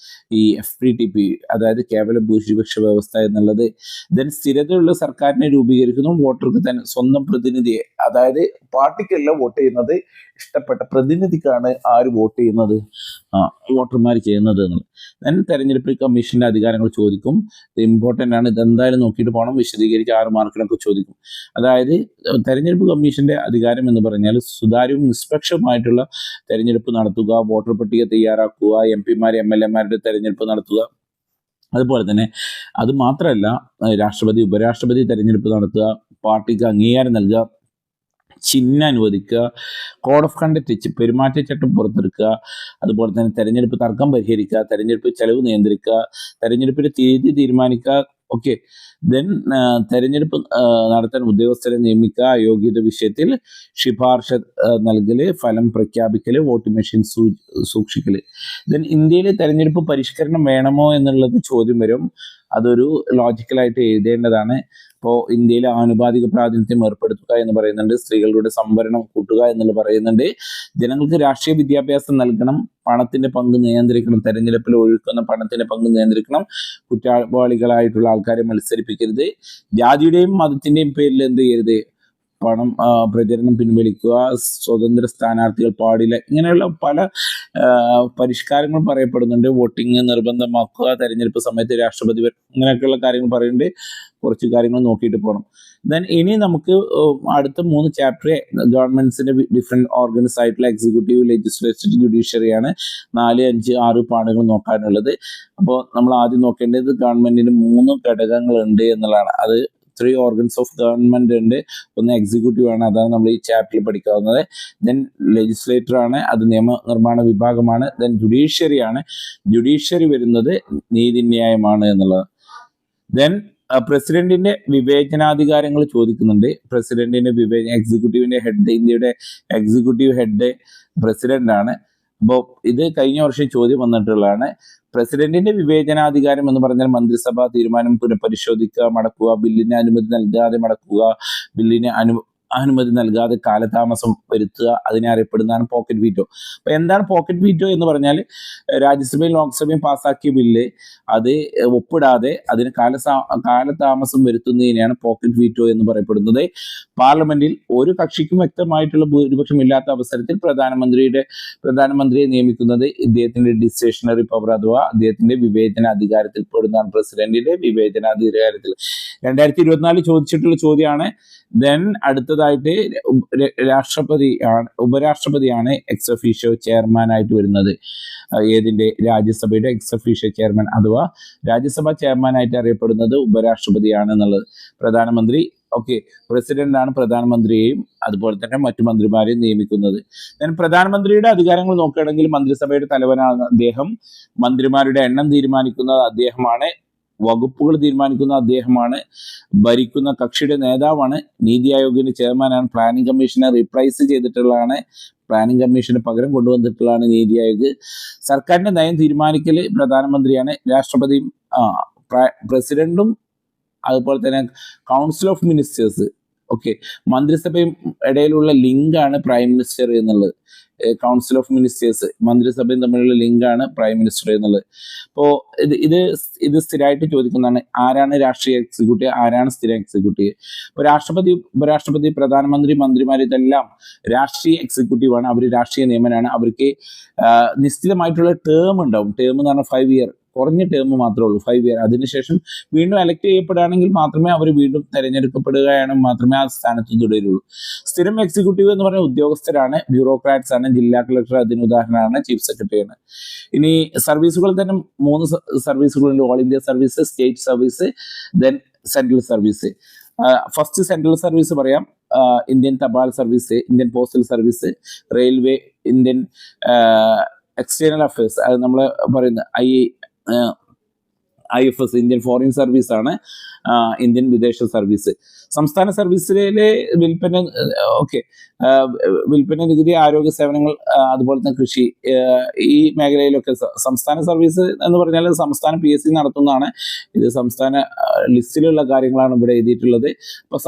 ഈ FPTP, അതായത് കേവല ഭൂരിപക്ഷ വ്യവസ്ഥ എന്നുള്ളത്. ദെൻ സ്ഥിരതയുള്ള സർക്കാരിനെ രൂപീകരിക്കുന്നു. വോട്ടർക്ക് തന്നെ സ്വന്തം പ്രതിനിധിയെ, അതായത് പാർട്ടിക്കല്ല വോട്ട് ചെയ്യുന്നത്, ഇഷ്ടപ്പെട്ട പ്രതിനിധിക്കാണ് ആര് വോട്ട് ചെയ്യുന്നത്, വോട്ടർമാർ ചെയ്യുന്നത് എന്നുള്ളത്. ദെൻ തെരഞ്ഞെടുപ്പ് കമ്മീഷന്റെ അധികാരങ്ങൾ ചോദിക്കും. ഇത് ഇമ്പോർട്ടൻ്റ് ആണ്, ഇതെന്തായാലും നോക്കിയിട്ട് പോകണം. വിശദീകരിച്ച് 6 മാർക്കിനൊക്കെ ചോദിക്കും. അതായത് തെരഞ്ഞെടുപ്പ് കമ്മീഷന്റെ അധികാരം എന്ന് പറഞ്ഞാൽ സുതാര്യവും നിഷ്പക്ഷമായിട്ടുള്ള തെരഞ്ഞെടുപ്പ് നടത്തുക, വോട്ടർ പട്ടിക തയ്യാറാക്കുക, MP-മാർ MLA-മാരുടെ തെരഞ്ഞെടുപ്പ് നടത്തുക. അതുപോലെ തന്നെ അത് മാത്രമല്ല, രാഷ്ട്രപതി, ഉപരാഷ്ട്രപതി തെരഞ്ഞെടുപ്പ് നടത്തുക, പാർട്ടിക്ക് അംഗീകാരം നൽകുക, ചിഹ്നം അനുവദിക്കുക, കോഡ് ഓഫ് കണ്ടക്ട് പെരുമാറ്റച്ചട്ടം പുറത്തെടുക്കുക, അതുപോലെ തന്നെ തെരഞ്ഞെടുപ്പ് തർക്കം പരിഹരിക്കുക, തെരഞ്ഞെടുപ്പ് ചെലവ് നിയന്ത്രിക്കുക, തെരഞ്ഞെടുപ്പിന്റെ തീയതി തീരുമാനിക്കുക. ദെൻ തെരഞ്ഞെടുപ്പ് നടത്താൻ ഉദ്യോഗസ്ഥരെ നിയമിക്കുക, അയോഗ്യത വിഷയത്തിൽ ശുപാർശ നൽകല്, ഫലം പ്രഖ്യാപിക്കല്, വോട്ടിംഗ് മെഷീൻ സൂക്ഷിക്കല്. ദെൻ ഇന്ത്യയിലെ തെരഞ്ഞെടുപ്പ് പരിഷ്കരണം വേണമോ എന്നുള്ളത് ചോദ്യം വരും. അതൊരു ലോജിക്കലായിട്ട് എഴുതേണ്ടതാണ്. ഇപ്പോൾ ഇന്ത്യയിൽ ആനുപാതിക പ്രാതിനിധ്യം ഏർപ്പെടുത്തുക എന്ന് പറയുന്നുണ്ട്, സ്ത്രീകളുടെ സംവരണം കൂട്ടുക എന്നുള്ളത് പറയുന്നുണ്ട്, ജനങ്ങൾക്ക് രാഷ്ട്രീയ വിദ്യാഭ്യാസം നൽകണം, പണത്തിന്റെ പങ്ക് നിയന്ത്രിക്കണം, തെരഞ്ഞെടുപ്പിൽ ഒഴുക്കുന്ന പണത്തിന്റെ പങ്ക് നിയന്ത്രിക്കണം, കുറ്റവാളികളായിട്ടുള്ള ആൾക്കാരെ മത്സരിപ്പിക്കരുത്, ജാതിയുടെയും മതത്തിന്റെയും പേരിൽ എന്ത് ചെയ്യരുത്, പണം പ്രചരണം പിൻവലിക്കുക, സ്വതന്ത്ര സ്ഥാനാർത്ഥികൾ പാടില്ല, ഇങ്ങനെയുള്ള പല പരിഷ്കാരങ്ങളും പറയപ്പെടുന്നുണ്ട്. വോട്ടിംഗ് നിർബന്ധമാക്കുക, തെരഞ്ഞെടുപ്പ് സമയത്ത് രാഷ്ട്രപതി ഇങ്ങനെയൊക്കെയുള്ള കാര്യങ്ങൾ പറയുന്നുണ്ട്. കുറച്ച് കാര്യങ്ങൾ നോക്കിയിട്ട് പോകണം. ദെൻ ഇനി നമുക്ക് അടുത്ത 3 ചാപ്റ്റർ ഗവൺമെന്റ്സിന്റെ ഡിഫറെന്റ് ഓർഗൻസ് ആയിട്ടുള്ള എക്സിക്യൂട്ടീവ്, ലെജിസ്ലേറ്റീവ്, ജുഡീഷ്യറിയാണ് 4, 5, 6 പാഠങ്ങൾ നോക്കാനുള്ളത്. അപ്പോൾ നമ്മൾ ആദ്യം നോക്കേണ്ടത് ഗവൺമെന്റിന് 3 ഘടകങ്ങളുണ്ട് എന്നുള്ളതാണ്. അത് 3 ഓർഗൻസ് ഓഫ് ഗവൺമെന്റ് ഉണ്ട്. ഒന്ന് എക്സിക്യൂട്ടീവ് ആണ്, അതാണ് നമ്മൾ ഈ ചാപ്റ്ററിൽ പഠിക്കാവുന്നത്. ദെൻ ലെജിസ്ലേറ്റർ ആണ്, അത് നിയമനിർമ്മാണ വിഭാഗമാണ്. ദെൻ ജുഡീഷ്യറി ആണ്, ജുഡീഷ്യറി വരുന്നത് നീതിന്യായമാണ് എന്നുള്ളത്. ദെൻ പ്രസിഡന്റിന്റെ വിവേചനാധികാരങ്ങൾ ചോദിക്കുന്നുണ്ട്. പ്രസിഡന്റിന്റെ എക്സിക്യൂട്ടീവിന്റെ ഹെഡ്, ഇന്ത്യയുടെ എക്സിക്യൂട്ടീവ് ഹെഡ് പ്രസിഡന്റ് ആണ്. അപ്പോൾ ഇത് കഴിഞ്ഞ വർഷം ചോദ്യം വന്നിട്ടുള്ളതാണ്. പ്രസിഡന്റിന്റെ വിവേചനാധികാരം എന്ന് പറഞ്ഞാൽ മന്ത്രിസഭ തീരുമാനം പുനഃപരിശോധിക്കുക, മടക്കുക, ബില്ലിന് അനുമതി നൽകാതെ മടക്കുക, ബില്ലിന് അനുമതി നൽകാതെ കാലതാമസം വരുത്തുക, അതിനെ അറിയപ്പെടുന്നതാണ് പോക്കറ്റ് വീറ്റോ. അപ്പൊ എന്താണ് പോക്കറ്റ് വീറ്റോ എന്ന് പറഞ്ഞാൽ, രാജ്യസഭയും ലോക്സഭയും പാസ്സാക്കിയ ബില്ല് അത് ഒപ്പിടാതെ അതിന് കാലതാമസം വരുത്തുന്നതിനെയാണ് പോക്കറ്റ് വീറ്റോ എന്ന് പറയപ്പെടുന്നത്. പാർലമെന്റിൽ ഒരു കക്ഷിക്കും വ്യക്തമായിട്ടുള്ള ഭൂരിപക്ഷം ഇല്ലാത്ത അവസരത്തിൽ പ്രധാനമന്ത്രിയെ നിയമിക്കുന്നത് ഇദ്ദേഹത്തിന്റെ ഡിസിഷണറി പവർ അഥവാ അദ്ദേഹത്തിന്റെ വിവേചന അധികാരത്തിൽ പെടുന്നതാണ്. പ്രസിഡന്റിന്റെ വിവേചനാധികാരത്തിൽ 2024 ചോദിച്ചിട്ടുള്ള ചോദ്യമാണ്. ദെൻ അടുത്തതായിട്ട് ഉപരാഷ്ട്രപതിയാണ് എക്സ് ഒഫീഷ്യോ ചെയർമാൻ ആയിട്ട് വരുന്നത്. ഏതിന്റെ? രാജ്യസഭയുടെ എക്സ് ഒഫീഷ്യോ ചെയർമാൻ അഥവാ രാജ്യസഭ ചെയർമാൻ ആയിട്ട് അറിയപ്പെടുന്നത് ഉപരാഷ്ട്രപതിയാണ് എന്നുള്ളത്. പ്രധാനമന്ത്രി പ്രസിഡന്റ് ആണ് പ്രധാനമന്ത്രിയെയും അതുപോലെ തന്നെ മറ്റു മന്ത്രിമാരെയും നിയമിക്കുന്നത്. ഞാൻ പ്രധാനമന്ത്രിയുടെ അധികാരങ്ങൾ നോക്കുകയാണെങ്കിൽ മന്ത്രിസഭയുടെ തലവനാണ് അദ്ദേഹം, മന്ത്രിമാരുടെ എണ്ണം തീരുമാനിക്കുന്നത് അദ്ദേഹമാണ്, വകുപ്പുകൾ തീരുമാനിക്കുന്ന അദ്ദേഹമാണ്, ഭരിക്കുന്ന കക്ഷിയുടെ നേതാവാണ്, നീതി ആയോഗിന്റെ ചെയർമാനാണ്, പ്ലാനിംഗ് കമ്മീഷനെ റീപ്ലേസ് ചെയ്തിട്ടുള്ളതാണ്, പ്ലാനിംഗ് കമ്മീഷന് പകരം കൊണ്ടുവന്നിട്ടുള്ളതാണ് നീതി ആയോഗ്. സർക്കാരിന്റെ നയം തീരുമാനിക്കൽ പ്രധാനമന്ത്രിയാണ്. രാഷ്ട്രപതിയും പ്രസിഡന്റും അതുപോലെ തന്നെ കൗൺസിൽ ഓഫ് മിനിസ്റ്റേഴ്സ് മന്ത്രിസഭയും ഇടയിലുള്ള ലിങ്കാണ് പ്രൈം മിനിസ്റ്റർ എന്നുള്ളത്. കൗൺസിൽ ഓഫ് മിനിസ്റ്റേഴ്സ് മന്ത്രിസഭയും തമ്മിലുള്ള ലിങ്കാണ് പ്രൈം മിനിസ്റ്റർ എന്നുള്ളത്. അപ്പോൾ ഇത് സ്ഥിരമായിട്ട് ചോദിക്കുന്നതാണ്, ആരാണ് രാഷ്ട്രീയ എക്സിക്യൂട്ടീവ്, ആരാണ് സ്ഥിര എക്സിക്യൂട്ടീവ്. ഇപ്പോൾ രാഷ്ട്രപതി, ഉപരാഷ്ട്രപതി, പ്രധാനമന്ത്രി, മന്ത്രിമാർ ഇതെല്ലാം രാഷ്ട്രീയ എക്സിക്യൂട്ടീവാണ്. അവർ രാഷ്ട്രീയ നിയമനാണ്. അവർക്ക് നിശ്ചിതമായിട്ടുള്ള ടേം ഉണ്ടാവും. ടേം എന്ന് പറഞ്ഞാൽ 5 ഇയർ, കുറഞ്ഞ ടേം മാത്രമേ ഉള്ളൂ, 5 ഇയർ. അതിനുശേഷം വീണ്ടും എലക്ട് ചെയ്യപ്പെടുകയാണെങ്കിൽ മാത്രമേ അവർ വീണ്ടും തെരഞ്ഞെടുക്കപ്പെടുകയാണെങ്കിൽ മാത്രമേ ആ സ്ഥാനത്ത് തുടരുള്ളൂ. സ്ഥിരം എക്സിക്യൂട്ടീവ് എന്ന് പറഞ്ഞ ഉദ്യോഗസ്ഥരാണ്, ബ്യൂറോക്രാറ്റ്സ് ആണ്, ജില്ലാ കളക്ടർ അതിന് ഉദാഹരണമാണ്, ചീഫ് സെക്രട്ടറിയാണ്. ഇനി സർവീസുകൾ തന്നെ 3 സർവീസുകളുണ്ട്: all India service, state service, then central service. First central service പറയാം. ഇന്ത്യൻ തപാൽ service, Indian postal service, railway, Indian external affairs, അത് നമ്മൾ പറയുന്ന IFS, ഇന്ത്യൻ ഫോറിൻ സർവീസ് ആണ്, ഇന്ത്യൻ വിദേശ സർവീസ്. സംസ്ഥാന സർവീസിലെ വിൽപ്പന നികുതി, ആരോഗ്യ സേവനങ്ങൾ, അതുപോലെ തന്നെ കൃഷി, ഈ മേഖലയിലൊക്കെ സംസ്ഥാന സർവീസ് എന്ന് പറഞ്ഞാൽ സംസ്ഥാന PSC നടത്തുന്നതാണ്. ഇത് സംസ്ഥാന ലിസ്റ്റിലുള്ള കാര്യങ്ങളാണ് ഇവിടെ എഴുതിയിട്ടുള്ളത്. അപ്പോൾ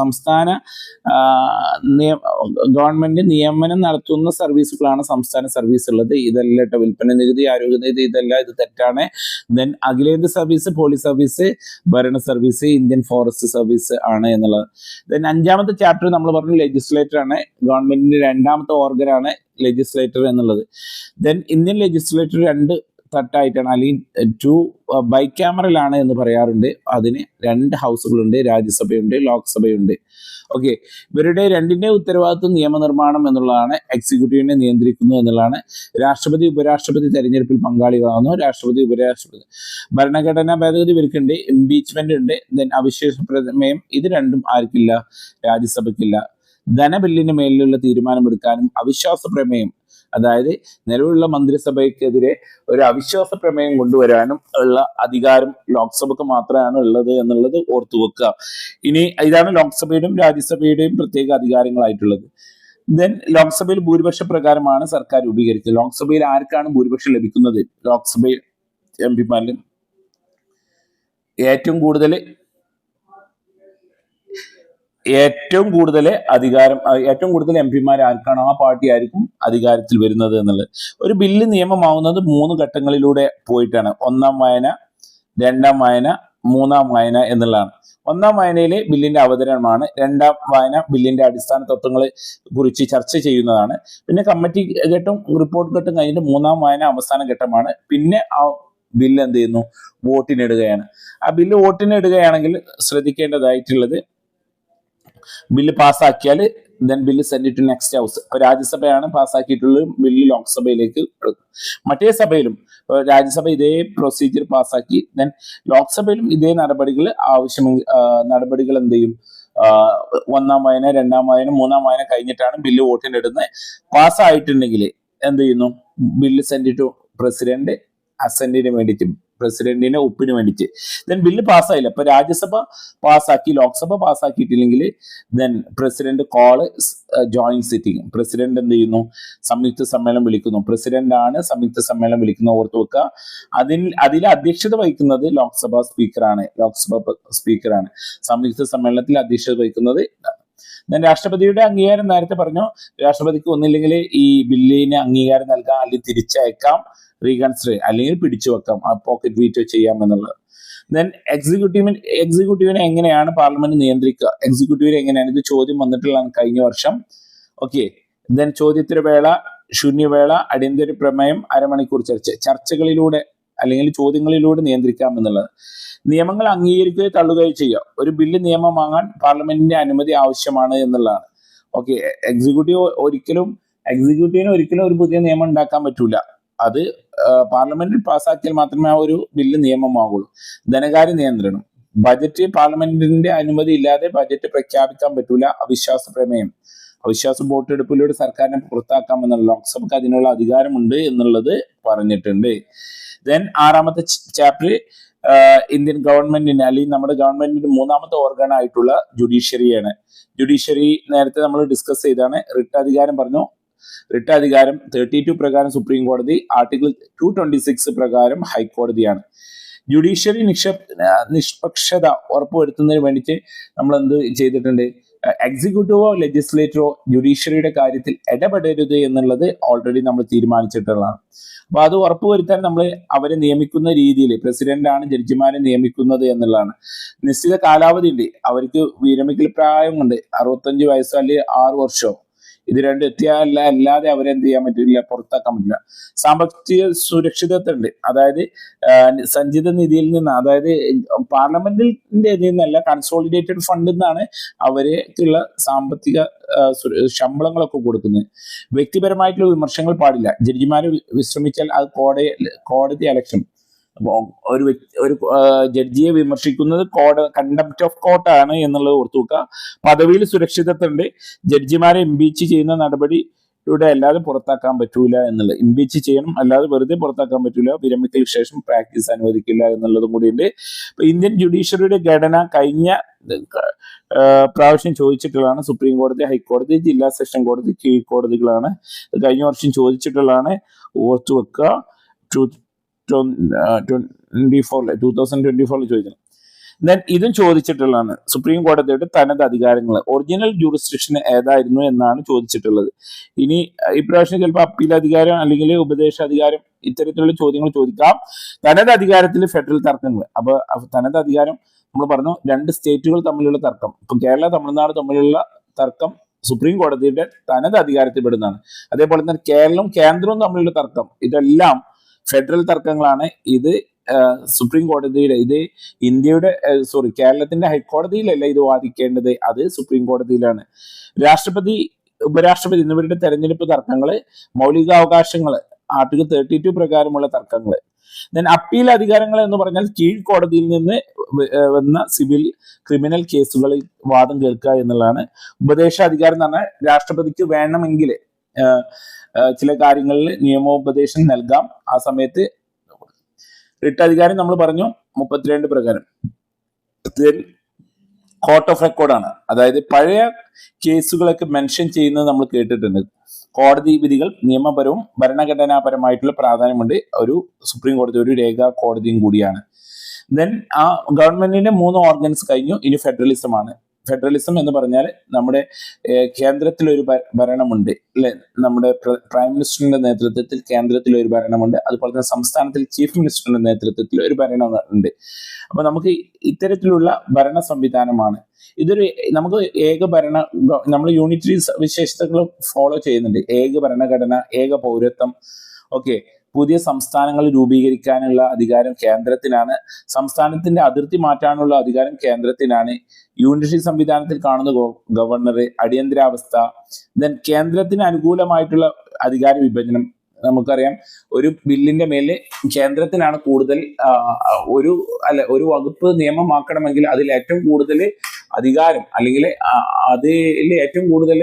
സംസ്ഥാന ഗവൺമെന്റ് നിയമനം നടത്തുന്ന സർവീസുകളാണ് സംസ്ഥാന സർവീസ് ഉള്ളത്. ഇതല്ല വിൽപ്പന നികുതി, ആരോഗ്യ നികുതി, ഇതല്ല, ഇത് തെറ്റാണ്. ദെൻ അഖിലേന്ത്യാ സർവീസ്, പോലീസ് സർവീസ്, ഭരണ സർവീസ്, ഇന്ത്യൻ ഫോറസ്റ്റ് സർവീസ് ആണ് എന്നുള്ളത്. ദെൻ 5ാമത്തെ ചാപ്റ്റർ നമ്മൾ പറഞ്ഞു ലെജിസ്ലേറ്റർ ആണ്. ഗവൺമെന്റിന്റെ 2ാമത്തെ ഓർഗനാണ് ലെജിസ്ലേറ്റർ എന്നുള്ളത്. ദെൻ ഇന്ത്യൻ ലെജിസ്ലേറ്റർ 2 തട്ടായിട്ടാണ്, അല്ലെങ്കിൽ 2 ബൈക്യാമറലാണ് എന്ന് പറയാറുണ്ട്. അതിന് 2 ഹൗസുകളുണ്ട്, രാജ്യസഭയുണ്ട്, ലോക്സഭയുണ്ട്. ഇവരുടെ 2ന്റെ ഉത്തരവാദിത്വം നിയമനിർമ്മാണം എന്നുള്ളതാണ്, എക്സിക്യൂട്ടീവിനെ നിയന്ത്രിക്കുന്നു എന്നുള്ളതാണ്. രാഷ്ട്രപതി, ഉപരാഷ്ട്രപതി തെരഞ്ഞെടുപ്പിൽ പങ്കാളികളാവുന്നു. രാഷ്ട്രപതി, ഉപരാഷ്ട്രപതി. ഭരണഘടനാ ഭേദഗതി ഇവർക്കുണ്ട്, ഇംപീച്ച്മെന്റ് ഉണ്ട്, ദെൻ അവിശ്വാസ പ്രമേയം. ഇത് 2ഉം ആർക്കില്ല? രാജ്യസഭയ്ക്കില്ല. ധനബില്ലിന് മേലിലുള്ള തീരുമാനമെടുക്കാനും അവിശ്വാസ പ്രമേയം, അതായത് നിലവിലുള്ള മന്ത്രിസഭയ്ക്കെതിരെ ഒരു അവിശ്വാസ പ്രമേയം കൊണ്ടുവരാനും ഉള്ള അധികാരം ലോക്സഭയ്ക്ക് മാത്രമാണ് ഉള്ളത് എന്നുള്ളത് ഓർത്തു വെക്കുക. ഇനി ഇതാണ് ലോക്സഭയുടെയും രാജ്യസഭയുടെയും പ്രത്യേക അധികാരങ്ങളായിട്ടുള്ളത്. ദെൻ ലോക്സഭയിൽ ഭൂരിപക്ഷ പ്രകാരമാണ് സർക്കാർ രൂപീകരിക്കുന്നത്. ലോക്സഭയിൽ ആർക്കാണ് ഭൂരിപക്ഷം ലഭിക്കുന്നത്? ലോക്സഭയിൽ MP മാരിലും ഏറ്റവും കൂടുതൽ അധികാരം, ഏറ്റവും കൂടുതൽ എം പിമാർ ആർക്കാണോ ആ പാർട്ടി ആയിരിക്കും അധികാരത്തിൽ വരുന്നത് എന്നുള്ളത്. ഒരു ബില്ല് നിയമമാവുന്നത് 3 ഘട്ടങ്ങളിലൂടെ പോയിട്ടാണ്. 1-ാം വായന, 2-ാം വായന, 3-ാം വായന എന്നുള്ളതാണ്. 1-ാം വായനയിലെ ബില്ലിന്റെ അവതരണമാണ്. 2-ാം വായന ബില്ലിന്റെ അടിസ്ഥാന തത്വങ്ങളെ കുറിച്ച് ചർച്ച ചെയ്യുന്നതാണ്. പിന്നെ കമ്മിറ്റി ഘട്ടം, റിപ്പോർട്ട് ഘട്ടം കഴിഞ്ഞിട്ട് 3-ാം വായന അവസാന ഘട്ടമാണ്. പിന്നെ ആ ബില്ല് എന്ത് ചെയ്യുന്നു, വോട്ടിനിടുകയാണ്. ആ ബില്ല് വോട്ടിനിടുകയാണെങ്കിൽ ശ്രദ്ധിക്കേണ്ടതായിട്ടുള്ളത്, ബില്ല് പാസ്സാക്കിയാൽ then bill send to next house. ഇപ്പൊ രാജ്യസഭയാണ് പാസ്സാക്കിയിട്ടുള്ളത്, ബില്ല് ലോക്സഭയിലേക്ക്. മറ്റേ സഭയിലും രാജ്യസഭ ഇതേ പ്രൊസീജിയർ പാസ്സാക്കി, ദെൻ ലോക്സഭയിലും ഇതേ നടപടികൾ എന്ത് ചെയ്യും, 1-ാം വായന, 2-ാം വായന, 3-ാം വായന കഴിഞ്ഞിട്ടാണ് ബില്ല് വോട്ടിനിടുന്നത്. പാസ്സായിട്ടുണ്ടെങ്കിൽ എന്ത് ചെയ്യുന്നു, ബില്ല് സെൻഡ് ടു പ്രസിഡന്റ് അസന്റിന് വേണ്ടിയിട്ട്, പ്രസിഡന്റിന്റെ ഒപ്പിന് വേണ്ടിയിട്ട്. ദെൻ ബില്ല് പാസ്സായില്ല, അപ്പൊ രാജ്യസഭ പാസ്സാക്കി, ലോക്സഭ പാസ്സാക്കിയിട്ടില്ലെങ്കിൽ then president call joint sitting. President എന്ത് ചെയ്യുന്നു, സംയുക്ത സമ്മേളനം വിളിക്കുന്നു. പ്രസിഡന്റ് ആണ് സംയുക്ത സമ്മേളനം വിളിക്കുന്നത്, ഓർത്തു വെക്കുക. അതിൽ അധ്യക്ഷത വഹിക്കുന്നത് ലോക്സഭ സ്പീക്കറാണ്. സംയുക്ത സമ്മേളനത്തിൽ അധ്യക്ഷത വഹിക്കുന്നത്. രാഷ്ട്രപതിയുടെ അംഗീകാരം നേരത്തെ പറഞ്ഞു. രാഷ്ട്രപതിക്ക് ഒന്നില്ലെങ്കിൽ ഈ ബില്ലിന് അംഗീകാരം നൽകാം, അല്ലെങ്കിൽ തിരിച്ചയക്കാം, റീകൺസിഡർ അല്ലെങ്കിൽ പിടിച്ചു വെക്കാം, പോക്കറ്റ് വീറ്റോ ചെയ്യാം എന്നുള്ളത്. ദെൻ എക്സിക്യൂട്ടീവിനെ എങ്ങനെയാണ് പാർലമെന്റ് നിയന്ത്രിക്കുക, എക്സിക്യൂട്ടീവിനെ എങ്ങനെയാണ്, ഇത് ചോദ്യം വന്നിട്ടുള്ളതാണ് കഴിഞ്ഞ വർഷം. ഓക്കെ. ദെൻ ചോദ്യോത്തരവേള, ശൂന്യവേള, അടിയന്തര പ്രമേയം, അരമണിക്കൂർ ചർച്ചകളിലൂടെ അല്ലെങ്കിൽ ചോദ്യങ്ങളിലൂടെ നിയന്ത്രിക്കാം എന്നുള്ളത്. നിയമങ്ങൾ അംഗീകരിക്കുകയോ തള്ളുകയോ ചെയ്യുക. ഒരു ബില്ല് നിയമമാകാൻ പാർലമെന്റിന്റെ അനുമതി ആവശ്യമാണ് എന്നുള്ളതാണ്. ഓക്കെ. എക്സിക്യൂട്ടീവിന് ഒരിക്കലും ഒരു പുതിയ നിയമം ഉണ്ടാക്കാൻ പറ്റൂല. അത് പാർലമെന്റിൽ പാസ്സാക്കിയാൽ മാത്രമേ ആ ഒരു ബില്ല് നിയമമാകുള്ളൂ. ധനകാര്യ നിയന്ത്രണം, ബജറ്റ് പാർലമെന്റിന്റെ അനുമതി ഇല്ലാതെ ബജറ്റ് പ്രഖ്യാപിക്കാൻ പറ്റൂല. അവിശ്വാസ പ്രമേയം, അവിശ്വാസ വോട്ടെടുപ്പിലൂടെ സർക്കാരിനെ പുറത്താക്കാമെന്നുള്ള, ലോക്സഭക്ക് അതിനുള്ള അധികാരമുണ്ട് എന്നുള്ളത് പറഞ്ഞിട്ടുണ്ട്. ദെൻ 6-ാമത്തെ ചാപ്റ്റർ ഇന്ത്യൻ ഗവൺമെന്റിന്റെ അല്ലെങ്കിൽ നമ്മുടെ ഗവൺമെന്റിന്റെ 3-ാമത്തെ ഓർഗൻ ആയിട്ടുള്ള ജുഡീഷ്യറിയാണ്. ജുഡീഷ്യറി നേരത്തെ നമ്മൾ ഡിസ്കസ് ചെയ്താണ്. റിട്ട് അധികാരം പറഞ്ഞു. റിട്ട് അധികാരം 32 പ്രകാരം സുപ്രീം കോടതി, ആർട്ടിക്കിൾ 226 പ്രകാരം ഹൈക്കോടതിയാണ്. ജുഡീഷ്യറി നിഷ്പക്ഷത ഉറപ്പുവരുത്തുന്നതിന് വേണ്ടിയിട്ട് നമ്മൾ എന്ത് ചെയ്തിട്ടുണ്ട്, എക്സിക്യൂട്ടീവോ ലെജിസ്ലേറ്ററോ ജുഡീഷ്യറിയുടെ കാര്യത്തിൽ ഇടപെടരുത് എന്നുള്ളത് ഓൾറെഡി നമ്മൾ തീരുമാനിച്ചിട്ടുള്ളതാണ്. അപ്പൊ അത് ഉറപ്പുവരുത്താൻ നമ്മൾ അവരെ നിയമിക്കുന്ന രീതിയിൽ, പ്രസിഡന്റാണ് ജഡ്ജിമാരെ നിയമിക്കുന്നത് എന്നുള്ളതാണ്. നിശ്ചിത കാലാവധി ഉണ്ട് അവർക്ക്. വിരമിക്കൽ പ്രായം ഉണ്ട്, 65 വയസ്സോ അല്ലെങ്കിൽ 6 വർഷമോ. ഇത് രണ്ടും അല്ലാതെ അവരെന്ത് ചെയ്യാൻ പറ്റില്ല, പുറത്താക്കാൻ പറ്റില്ല. സാമ്പത്തിക സുരക്ഷിതത്വം ഉണ്ട്. അതായത് സഞ്ചിത നിധിയിൽ നിന്ന്, അതായത് പാർലമെന്റിന്റെ ഇതിൽ നിന്നല്ല, കൺസോളിഡേറ്റഡ് ഫണ്ടിൽ നിന്നാണ് അവര്ക്കുള്ള സാമ്പത്തിക ശമ്പളങ്ങളൊക്കെ കൊടുക്കുന്നത്. വ്യക്തിപരമായിട്ടുള്ള വിമർശനങ്ങൾ പാടില്ല. ജഡ്ജിമാര് വിശ്രമിച്ചാൽ അത് കോടതി അലക്ഷ്യം. ഒരു ജഡ്ജിയെ വിമർശിക്കുന്നത് കണ്ടംപ്റ്റ് ഓഫ് കോർട്ടാണ് എന്നുള്ളത് ഓർത്തു വെക്കുക. പദവിയിൽ സുരക്ഷിതത്വം ഉണ്ട്. ജഡ്ജിമാരെ ഇംപീച്ച് ചെയ്യുന്ന നടപടിയുടെ അല്ലാതെ പുറത്താക്കാൻ പറ്റൂല എന്നുള്ളത്. ഇംപീച്ച് ചെയ്യണം, അല്ലാതെ വെറുതെ പുറത്താക്കാൻ പറ്റൂല. വിരമിക്കൽ ശേഷം പ്രാക്ടീസ് അനുവദിക്കില്ല എന്നുള്ളതും കൂടിയുണ്ട്. ഇന്ത്യൻ ജുഡീഷ്യറിയുടെ ഘടന കഴിഞ്ഞ പ്രാവശ്യം ചോദിച്ചിട്ടുള്ളതാണ്. സുപ്രീം കോടതി, ഹൈക്കോടതി, ജില്ലാ സെഷൻ കോടതി, കീഴ്ക്കോടതികളാണ്. കഴിഞ്ഞ വർഷം ചോദിച്ചിട്ടുള്ളതാണ്, ഓർത്തു വെക്കുക. 2024 ചോദിക്കണം. ദെൻ ഇതും ചോദിച്ചിട്ടുള്ളതാണ്. സുപ്രീം കോടതിയുടെ തനത് അധികാരങ്ങൾ, ഒറിജിനൽ ജൂറിസ്ഡിക്ഷൻ ഏതായിരുന്നു എന്നാണ് ചോദിച്ചിട്ടുള്ളത്. ഇനി ഇപ്രാവശ്യം ചിലപ്പോൾ അപ്പീൽ അധികാരം അല്ലെങ്കിൽ ഉപദേശാധികാരം, ഇത്തരത്തിലുള്ള ചോദ്യങ്ങൾ ചോദിക്കാം. തനത് അധികാരത്തിൽ ഫെഡറൽ തർക്കങ്ങൾ. അപ്പൊ തനത് അധികാരം നമ്മൾ പറഞ്ഞു, 2 സ്റ്റേറ്റുകൾ തമ്മിലുള്ള തർക്കം. ഇപ്പൊ കേരള, തമിഴ്നാട് തമ്മിലുള്ള തർക്കം സുപ്രീം കോടതിയുടെ തനത് അധികാരത്തിൽ പെടുന്നതാണ്. അതേപോലെ തന്നെ കേരളവും കേന്ദ്രവും തമ്മിലുള്ള തർക്കം, ഇതെല്ലാം ഫെഡറൽ തർക്കങ്ങളാണ്. ഇത് സുപ്രീം കോടതിയുടെ, ഇത് ഇന്ത്യയുടെ കേരളത്തിന്റെ ഹൈക്കോടതിയിലല്ല ഇത് വാദിക്കേണ്ടത്, അത് സുപ്രീം കോടതിയിലാണ്. രാഷ്ട്രപതി, ഉപരാഷ്ട്രപതി എന്നിവരുടെ തെരഞ്ഞെടുപ്പ് തർക്കങ്ങള്, മൗലികാവകാശങ്ങള്, ആർട്ടിക്കിൾ 32 പ്രകാരമുള്ള തർക്കങ്ങള്. ദെൻ അപ്പീൽ അധികാരങ്ങൾ എന്ന് പറഞ്ഞാൽ കീഴ്ക്കോടതിയിൽ നിന്ന് വന്ന സിവിൽ, ക്രിമിനൽ കേസുകളിൽ വാദം കേൾക്കുക എന്നുള്ളതാണ്. ഉപദേശാധികാരം എന്ന് പറഞ്ഞാൽ രാഷ്ട്രപതിക്ക് വേണമെങ്കിൽ ചില കാര്യങ്ങളിൽ നിയമോപദേശം നൽകാം. ആ സമയത്ത് റിട്ട് അധികാരം നമ്മൾ പറഞ്ഞു 32 പ്രകാരം. കോർട്ട് ഓഫ് റെക്കോർഡാണ്. അതായത് പഴയ കേസുകളൊക്കെ മെൻഷൻ ചെയ്യുന്നത് നമ്മൾ കേട്ടിട്ടുണ്ട്. കോടതി വിധികൾ നിയമപരവും ഭരണഘടനാപരമായിട്ടുള്ള പ്രാധാന്യമുണ്ട്. ഒരു സുപ്രീം കോടതി ഒരു രേഖാ കോടതിയും കൂടിയാണ്. ദെൻ ആ ഗവൺമെന്റിന്റെ 3 ഓർഗൻസ് കഴിഞ്ഞു. ഇനി ഫെഡറലിസം ആണ്. ഫെഡറലിസം എന്ന് പറഞ്ഞാൽ നമ്മുടെ കേന്ദ്രത്തിലൊരു ഭരണമുണ്ട് അല്ലെ, നമ്മുടെ പ്രൈം മിനിസ്റ്ററിന്റെ നേതൃത്വത്തിൽ കേന്ദ്രത്തിലൊരു ഭരണമുണ്ട്. അതുപോലെ തന്നെ സംസ്ഥാനത്തിൽ ചീഫ് മിനിസ്റ്ററിന്റെ നേതൃത്വത്തിൽ ഒരു ഭരണമുണ്ട്. അപ്പൊ നമുക്ക് ഇത്തരത്തിലുള്ള ഭരണ സംവിധാനമാണ്. ഇതൊരു നമുക്ക് നമ്മൾ യൂണിറ്ററി വിശേഷതകൾ ഫോളോ ചെയ്യുന്നുണ്ട്. ഏക ഭരണഘടന, ഏക പൗരത്വം. ഓക്കെ, പുതിയ സംസ്ഥാനങ്ങൾ രൂപീകരിക്കാനുള്ള അധികാരം കേന്ദ്രത്തിനാണ്. സംസ്ഥാനത്തിന്റെ അതിർത്തി മാറ്റാനുള്ള അധികാരം കേന്ദ്രത്തിനാണ്. യൂണിറ്ററി സംവിധാനത്തിൽ കാണുന്ന ഗവർണർ, അടിയന്തരാവസ്ഥ, ദെൻ കേന്ദ്രത്തിന് അനുകൂലമായിട്ടുള്ള അധികാര വിഭജനം. നമുക്കറിയാം, ഒരു ബില്ലിന്റെ മേലെ കേന്ദ്രത്തിനാണ് കൂടുതൽ ഒരു വകുപ്പ് നിയമമാക്കണമെങ്കിൽ അതിൽ ഏറ്റവും കൂടുതൽ അധികാരം അല്ലെങ്കിൽ അതിൽ ഏറ്റവും കൂടുതൽ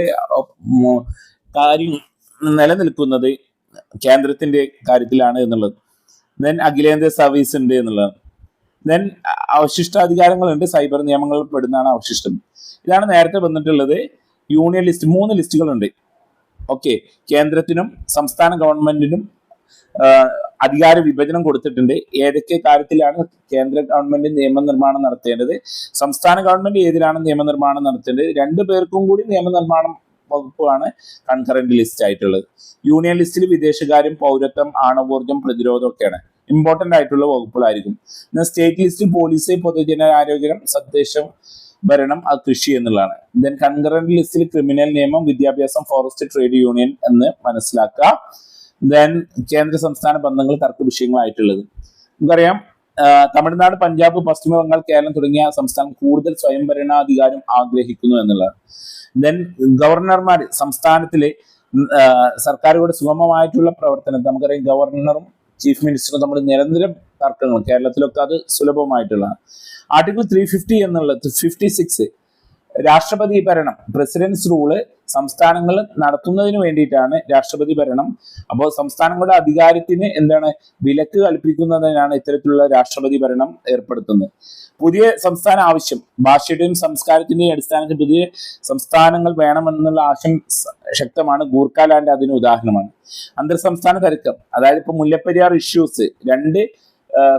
കാര്യം നിലനിൽക്കുന്നത് കേന്ദ്രത്തിന്റെ കാര്യത്തിലാണ് എന്നുള്ളത്. ദെൻ അഖിലേന്ത്യാ സർവീസ് ഉണ്ട് എന്നുള്ളത്. ദെൻ അവശിഷ്ടാധികാരങ്ങളുണ്ട്. സൈബർ നിയമങ്ങളിൽ പെടുന്നതാണ് അവശിഷ്ടം. ഇതാണ് നേരത്തെ വന്നിട്ടുള്ളത്. Union list 3 ലിസ്റ്റുകളുണ്ട്. ഓക്കെ, കേന്ദ്രത്തിനും സംസ്ഥാന ഗവൺമെന്റിനും അധികാര വിഭജനം കൊടുത്തിട്ടുണ്ട്. ഏതൊക്കെ കാര്യത്തിലാണ് കേന്ദ്ര ഗവൺമെന്റ് നിയമനിർമ്മാണം നടത്തേണ്ടത്, സംസ്ഥാന ഗവൺമെന്റ് ഏതിലാണ് നിയമനിർമ്മാണം നടത്തേണ്ടത്, 2 പേർക്കും കൂടി നിയമനിർമ്മാണം വകുപ്പാണ് കൺകറന്റ് ലിസ്റ്റ് ആയിട്ടുള്ളത്. യൂണിയൻ ലിസ്റ്റിൽ വിദേശകാര്യം, പൗരത്വം, ആണവോർജം, പ്രതിരോധം ഒക്കെയാണ് ഇമ്പോർട്ടന്റ് ആയിട്ടുള്ള വകുപ്പുകളായിരിക്കും. സ്റ്റേറ്റ് ലിസ്റ്റിൽ പോലീസ്, പൊതുജനാരോഗ്യം, തദ്ദേശ ഭരണം, കൃഷി എന്നുള്ളതാണ്. ദെൻ കൺകറന്റ് ലിസ്റ്റിൽ ക്രിമിനൽ നിയമം, വിദ്യാഭ്യാസം, ഫോറസ്റ്റ്, ട്രേഡ് യൂണിയൻ എന്ന് മനസ്സിലാക്കുക. ദെൻ കേന്ദ്ര സംസ്ഥാന ബന്ധങ്ങൾ തർക്ക വിഷയങ്ങളായിട്ടുള്ളത്. നമുക്കറിയാം, തമിഴ്നാട്, പഞ്ചാബ്, പശ്ചിമ ബംഗാൾ, കേരളം തുടങ്ങിയ സംസ്ഥാനം കൂടുതൽ സ്വയംഭരണാധികാരം ആഗ്രഹിക്കുന്നു എന്നുള്ളതാണ്. ദെൻ ഗവർണർമാർ, സംസ്ഥാനത്തിലെ സർക്കാരുകളുടെ സുഗമമായിട്ടുള്ള പ്രവർത്തനം. നമുക്കറിയാം, ഗവർണറും ചീഫ് മിനിസ്റ്ററും തമ്മിൽ നിരന്തരം തർക്കങ്ങൾ, കേരളത്തിലൊക്കെ അത് സുലഭമായിട്ടുള്ളതാണ്. ആർട്ടിക്കിൾ 350 എന്നുള്ളത് 56 രാഷ്ട്രപതി ഭരണം, പ്രസിഡൻസ് റൂള് സംസ്ഥാനങ്ങൾ നടത്തുന്നതിന് വേണ്ടിയിട്ടാണ് രാഷ്ട്രപതി ഭരണം. അപ്പോൾ സംസ്ഥാനങ്ങളുടെ അധികാരത്തിന് വിലക്ക് കൽപ്പിക്കുന്നതിനാണ് ഇത്തരത്തിലുള്ള രാഷ്ട്രപതി ഭരണം ഏർപ്പെടുത്തുന്നത്. പുതിയ സംസ്ഥാന ആവശ്യം, ഭാഷയുടെയും സംസ്കാരത്തിന്റെയും അടിസ്ഥാനത്തിൽ പുതിയ സംസ്ഥാനങ്ങൾ വേണമെന്നുള്ള ആശയം ശക്തമാണ്. ഗൂർഖാലാൻഡ് അതിന് ഉദാഹരണമാണ്. അന്തർ സംസ്ഥാന തർക്കം, അതായത് ഇപ്പൊ മുല്ലപ്പെരിയാർ ഇഷ്യൂസ്, 2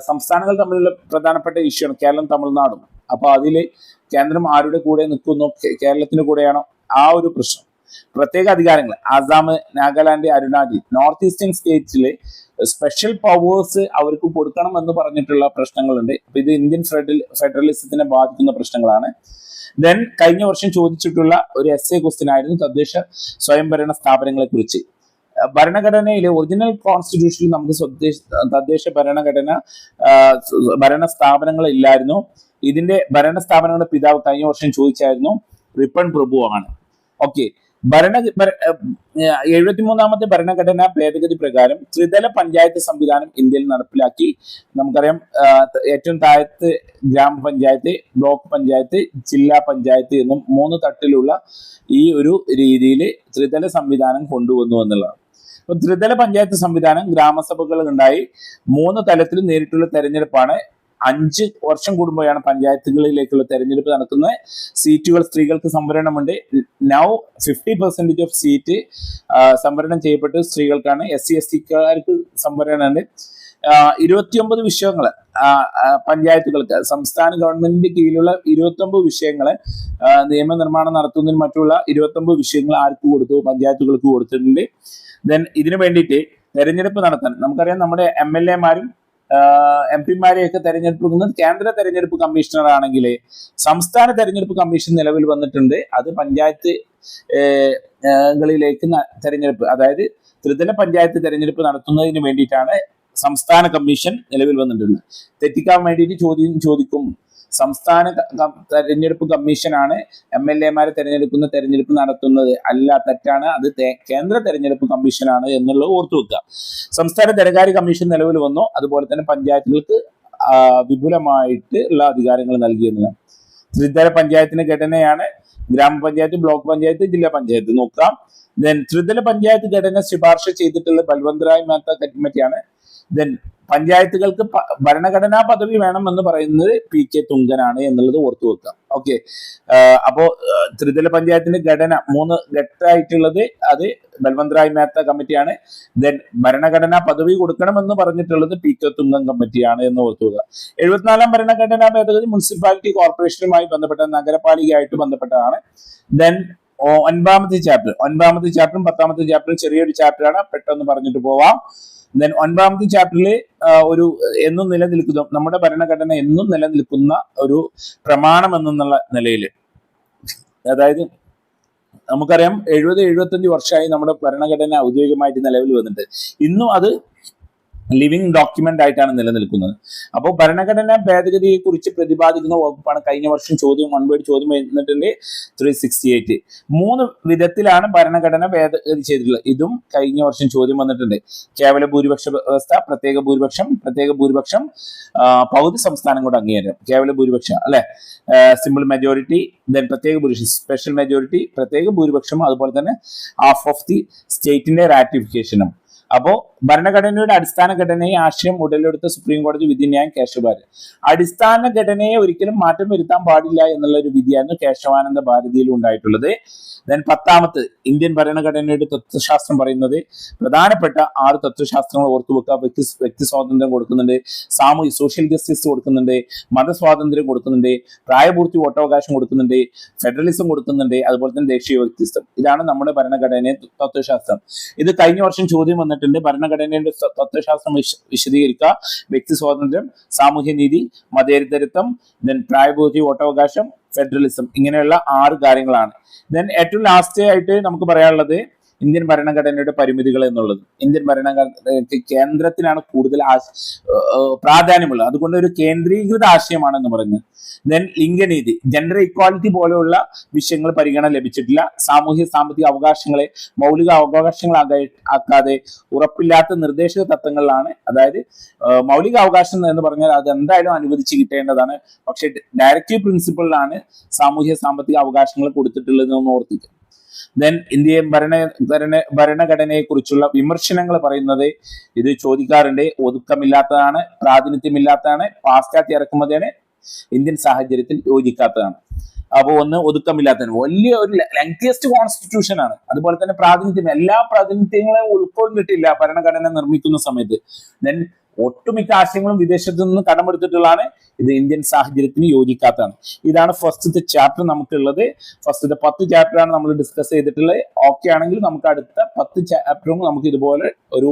സംസ്ഥാനങ്ങൾ തമ്മിലുള്ള പ്രധാനപ്പെട്ട ഇഷ്യൂ ആണ്, കേരളം തമിഴ്നാടും. അപ്പൊ അതില് കേന്ദ്രം ആരുടെ കൂടെ നിൽക്കുന്നു, കേരളത്തിന്റെ കൂടെയാണോ, ആ ഒരു പ്രശ്നം. പ്രത്യേക അധികാരങ്ങൾ, ആസാം, നാഗാലാൻഡ്, അരുണാചൽ, നോർത്ത് ഈസ്റ്റേൺ സ്റ്റേറ്റ്സില് സ്പെഷ്യൽ പവേഴ്സ് അവർക്ക് കൊടുക്കണം എന്ന് പറഞ്ഞിട്ടുള്ള പ്രശ്നങ്ങളുണ്ട്. അപ്പൊ ഇത് ഇന്ത്യൻ ഫെഡറലിസത്തിനെ ബാധിക്കുന്ന പ്രശ്നങ്ങളാണ്. ദെൻ കഴിഞ്ഞ വർഷം ചോദിച്ചിട്ടുള്ള ഒരു എസ്എ ക്വസ്റ്റ്യൻ ആയിരുന്നു തദ്ദേശ സ്വയംഭരണ സ്ഥാപനങ്ങളെ കുറിച്ച്. ഭരണഘടനയിലെ ഒറിജിനൽ കോൺസ്റ്റിറ്റ്യൂഷനിൽ നമുക്ക് തദ്ദേശ ഭരണ സ്ഥാപനങ്ങൾ ഇല്ലായിരുന്നു. ഇതിന്റെ ഭരണ സ്ഥാപനങ്ങളുടെ പിതാവ് കഴിഞ്ഞ വർഷം ചോദിച്ചായിരുന്നു, റിപ്പൺ പ്രഭു ആണ്. ഓക്കെ, 73ാമത്തെ ഭരണഘടനാ ഭേദഗതി പ്രകാരം ത്രിതല പഞ്ചായത്ത് സംവിധാനം ഇന്ത്യയിൽ നടപ്പിലാക്കി. നമുക്കറിയാം, ഏറ്റവും താഴത്ത് ഗ്രാമപഞ്ചായത്ത്, ബ്ലോക്ക് പഞ്ചായത്ത്, ജില്ലാ പഞ്ചായത്ത് എന്നും 3 തട്ടിലുള്ള ഈ ഒരു രീതിയിൽ ത്രിതല സംവിധാനം കൊണ്ടുവന്നു എന്നുള്ളതാണ്. അപ്പൊ ത്രിതല പഞ്ചായത്ത് സംവിധാനം, ഗ്രാമസഭകൾ ഉണ്ടായി. 3 തലത്തിൽ നേരിട്ടുള്ള തെരഞ്ഞെടുപ്പാണ്. 5 വർഷം കൂടുമ്പോഴാണ് പഞ്ചായത്തുകളിലേക്കുള്ള തെരഞ്ഞെടുപ്പ് നടക്കുന്നത്. സീറ്റുകൾ സ്ത്രീകൾക്ക് സംവരണമുണ്ട്. നൗ 50% ഓഫ് സീറ്റ് സംവരണം ചെയ്യപ്പെട്ട് സ്ത്രീകൾക്കാണ്. SC ST-ക്കാർക്ക് സംവരണമുണ്ട്. 29 വിഷയങ്ങൾ പഞ്ചായത്തുകൾക്ക്, സംസ്ഥാന ഗവൺമെന്റിന്റെ കീഴിലുള്ള 29 വിഷയങ്ങള് നിയമനിർമ്മാണം നടത്തുന്നതിന് മറ്റുള്ള 29 വിഷയങ്ങൾ ആർക്ക് കൊടുത്തു, പഞ്ചായത്തുകൾക്ക് കൊടുത്തിട്ടുണ്ട്. ദെൻ ഇതിനു വേണ്ടിയിട്ട് തെരഞ്ഞെടുപ്പ് നടത്താൻ നമുക്കറിയാം, നമ്മുടെ MLA-മാരും MP-മാരെയൊക്കെ തെരഞ്ഞെടുക്കുന്നത് കേന്ദ്ര തെരഞ്ഞെടുപ്പ് കമ്മീഷണർ ആണെങ്കിൽ സംസ്ഥാന തെരഞ്ഞെടുപ്പ് കമ്മീഷൻ നിലവിൽ വന്നിട്ടുണ്ട്. അത് പഞ്ചായത്തുകളിലേക്ക് തെരഞ്ഞെടുപ്പ്, അതായത് ത്രിതല പഞ്ചായത്ത് തെരഞ്ഞെടുപ്പ് നടത്തുന്നതിന് വേണ്ടിയിട്ടാണ് സംസ്ഥാന കമ്മീഷൻ നിലവിൽ വന്നിട്ടുണ്ട്. തെറ്റിക്കാൻ വേണ്ടിയിട്ട് ചോദിക്കും. സംസ്ഥാന തെരഞ്ഞെടുപ്പ് കമ്മീഷനാണ് MLA-മാരെ തെരഞ്ഞെടുപ്പ് നടത്തുന്നത്. അല്ല, തെറ്റാണ്. അത് കേന്ദ്ര തെരഞ്ഞെടുപ്പ് കമ്മീഷനാണ് എന്നുള്ളത് ഓർത്തു വെക്കുക. സംസ്ഥാന ധനകാര്യ കമ്മീഷൻ നിലവിൽ വന്നു. അതുപോലെ തന്നെ പഞ്ചായത്തുകൾക്ക് വിപുലമായിട്ട് ഉള്ള അധികാരങ്ങൾ നൽകിയെന്നതാണ്. ത്രിതല പഞ്ചായത്തിന്റെ ഘടനയാണ് ഗ്രാമപഞ്ചായത്ത്, ബ്ലോക്ക് പഞ്ചായത്ത്, ജില്ലാ പഞ്ചായത്ത്. നോക്കാം. ദെൻ ത്രിതല പഞ്ചായത്ത് ഘടന ശുപാർശ ചെയ്തിട്ടുള്ള ബൽവന്തറായ് മേത്ത കമ്മിറ്റിയാണ്. ദെൻ പഞ്ചായത്തുകൾക്ക് ഭരണഘടനാ പദവി വേണം എന്ന് പറയുന്നത് PK തുങ്കനാണ് എന്നുള്ളത് ഓർത്തു വെക്കാം. ഓക്കെ, അപ്പോ ത്രിതല പഞ്ചായത്തിന്റെ ഘടന 3 ഘട്ടമായിട്ടുള്ളത്, അത് ബൽവന്ത് റായ് മേത്ത കമ്മിറ്റിയാണ്. ദെൻ ഭരണഘടനാ പദവി കൊടുക്കണമെന്ന് പറഞ്ഞിട്ടുള്ളത് പി.കെ. തുംഗം കമ്മിറ്റിയാണ് എന്ന് ഓർക്കുക. 74 ഭരണഘടനാ ഭേദഗതി മുനിസിപ്പാലിറ്റി കോർപ്പറേഷനുമായി ബന്ധപ്പെട്ട നഗരപാലികയായിട്ട് ബന്ധപ്പെട്ടതാണ്. ദെൻ 9ാമത്തെ ചാപ്റ്ററും 10ാമത്തെ ചാപ്റ്ററും ചെറിയൊരു ചാപ്റ്ററാണ്, പെട്ടെന്ന് പറഞ്ഞിട്ട് പോവാം. ദെൻ 9ാമത്തെ ചാപ്റ്ററിൽ ഒരു എന്നും നിലനിൽക്കുന്ന നമ്മുടെ ഭരണഘടന എന്നും നിലനിൽക്കുന്ന ഒരു പ്രമാണം എന്നുള്ള നിലയിൽ, അതായത് നമുക്കറിയാം 70-75 വർഷമായി നമ്മുടെ ഭരണഘടന ഔദ്യോഗികമായിട്ട് നിലവിൽ വന്നിട്ട് ഇന്നും അത് ലിവിങ് ഡോക്യുമെന്റ് ആയിട്ടാണ് നിലനിൽക്കുന്നത്. അപ്പോൾ ഭരണഘടനാ ഭേദഗതിയെ കുറിച്ച് പ്രതിപാദിക്കുന്ന വകുപ്പാണ് കഴിഞ്ഞ വർഷം വൺ വേർഡ് ചോദ്യം വന്നിട്ടുണ്ട് 368. 3 വിധത്തിലാണ് ഭരണഘടന ഭേദഗതി ചെയ്തിട്ടുള്ളത്. ഇതും കഴിഞ്ഞ വർഷം ചോദ്യം വന്നിട്ടുണ്ട്. കേവല ഭൂരിപക്ഷ വ്യവസ്ഥ, പ്രത്യേക ഭൂരിപക്ഷം, പൗതി സംസ്ഥാനം കൊണ്ട് അംഗീകാരം, കേവല ഭൂരിപക്ഷം അല്ലെ, സിമ്പിൾ മെജോറിറ്റി, ദെൻ പ്രത്യേക ഭൂരിപക്ഷം, സ്പെഷ്യൽ മെജോറിറ്റി, പ്രത്യേക ഭൂരിപക്ഷം, അതുപോലെ തന്നെ ഹാഫ് ഓഫ് ദി സ്റ്റേറ്റിന്റെ റാറ്റിഫിക്കേഷനും. അപ്പോ ഭരണഘടനയുടെ അടിസ്ഥാന ഘടനയെ ആശയം ഉടലെടുത്ത സുപ്രീം കോടതി വിധിന്യായം കേശവ ഭാരതി. അടിസ്ഥാന ഘടനയെ ഒരിക്കലും മാറ്റം വരുത്താൻ പാടില്ല എന്നുള്ള ഒരു വിധിയായിരുന്നു കേശവാനന്ദ ഭാരതിയിൽ ഉണ്ടായിട്ടുള്ളത്. ദെൻ 10ാമത് ഇന്ത്യൻ ഭരണഘടനയുടെ തത്വശാസ്ത്രം പറയുന്നത് പ്രധാനപ്പെട്ട 6 തത്വശാസ്ത്രങ്ങൾ ഓർത്തുവെക്കുക. വ്യക്തി സ്വാതന്ത്ര്യം കൊടുക്കുന്നുണ്ട്, സോഷ്യൽ ജസ്റ്റിസ് കൊടുക്കുന്നുണ്ട്, മതസ്വാതന്ത്ര്യം കൊടുക്കുന്നുണ്ട്, പ്രായപൂർത്തി വോട്ടവകാശം കൊടുക്കുന്നുണ്ട്, ഫെഡറലിസം കൊടുക്കുന്നുണ്ട്, അതുപോലെ തന്നെ ദേശീയ വ്യക്തിത്വം. ഇതാണ് നമ്മുടെ ഭരണഘടനയുടെ തത്വശാസ്ത്രം. ഇത് കഴിഞ്ഞ വർഷം ചോദ്യം വന്നിട്ടുണ്ട്. ഭരണഘടനയുടെ തത്വശാസ്ത്രം വിശദീകരിക്കുക. വ്യക്തി സ്വാതന്ത്ര്യം, സാമൂഹ്യനീതി, മതേതരത്വം, ദെൻ പ്രായപൂർത്തി വോട്ടവകാശം, ഫെഡറലിസം, ഇങ്ങനെയുള്ള 6 കാര്യങ്ങളാണ്. ദെൻ ഏറ്റവും ലാസ്റ്റ് ആയിട്ട് നമുക്ക് പറയാനുള്ളത് ഇന്ത്യൻ ഭരണഘടനയുടെ പരിമിതികൾ എന്നുള്ളത്. ഇന്ത്യൻ ഭരണഘടനയ്ക്ക് കേന്ദ്രത്തിനാണ് കൂടുതൽ പ്രാധാന്യമുള്ളത്, അതുകൊണ്ട് ഒരു കേന്ദ്രീകൃത ആശയമാണെന്ന് പറയുന്നത്. ദെൻ ലിംഗനീതി, ജെൻഡർ ഇക്വാലിറ്റി പോലെയുള്ള വിഷയങ്ങൾ പരിഗണന ലഭിച്ചിട്ടില്ല. സാമൂഹ്യ സാമ്പത്തിക അവകാശങ്ങളെ മൗലിക അവകാശങ്ങളാക്കാതെ ഉറപ്പില്ലാത്ത നിർദ്ദേശക തത്വങ്ങളിലാണ്, അതായത് മൗലിക അവകാശം എന്ന് പറഞ്ഞാൽ അത് എന്തായാലും അനുവദിച്ച് കിട്ടേണ്ടതാണ്, പക്ഷെ ഡയറക്റ്റീവ് പ്രിൻസിപ്പിളിലാണ് സാമൂഹ്യ സാമ്പത്തിക അവകാശങ്ങൾ കൊടുത്തിട്ടുള്ളതെന്ന് ഓർത്തിക്കുക. ദെൻ ഇന്ത്യൻ ഭരണഘടനയെ കുറിച്ചുള്ള വിമർശനങ്ങൾ പറയുന്നത് ഇത് ചോദിക്കാറുണ്ട്. ഒതുക്കമില്ലാത്തതാണ്, പ്രാതിനിധ്യമില്ലാത്തതാണ്, പാശ്ചാത്യ ഇറക്കുമതിയാണ്, ഇന്ത്യൻ സാഹചര്യത്തിൽ യോജിക്കാത്തതാണ്. അപ്പോൾ ഒന്ന് ഒതുക്കമില്ലാത്തതാണ്, വലിയ ഒരു ലെങ്തിയസ്റ്റ് കോൺസ്റ്റിറ്റ്യൂഷൻ ആണ്. അതുപോലെ തന്നെ പ്രാതിനിധ്യം, എല്ലാ പ്രാതിനിധ്യങ്ങളെയും ഉൾക്കൊണ്ടിട്ടില്ല ഭരണഘടന നിർമ്മിക്കുന്ന സമയത്ത്. ദെൻ ഒട്ടുമിക്ക ആശയങ്ങളും വിദേശത്ത് നിന്ന് കടമെടുത്തിട്ടുള്ളതാണ്. ഇത് ഇന്ത്യൻ സാഹചര്യത്തിന് യോജിക്കാത്തതാണ്. ഇതാണ് ഫസ്റ്റത്തെ ചാപ്റ്റർ നമുക്കുള്ളത്. ഫസ്റ്റത്തെ 10 ചാപ്റ്ററാണ് നമ്മൾ ഡിസ്കസ് ചെയ്തിട്ടുള്ളത്. ഓക്കെ ആണെങ്കിൽ നമുക്ക് അടുത്ത 10 ചാപ്റ്ററും നമുക്ക് ഇതുപോലെ ഒരു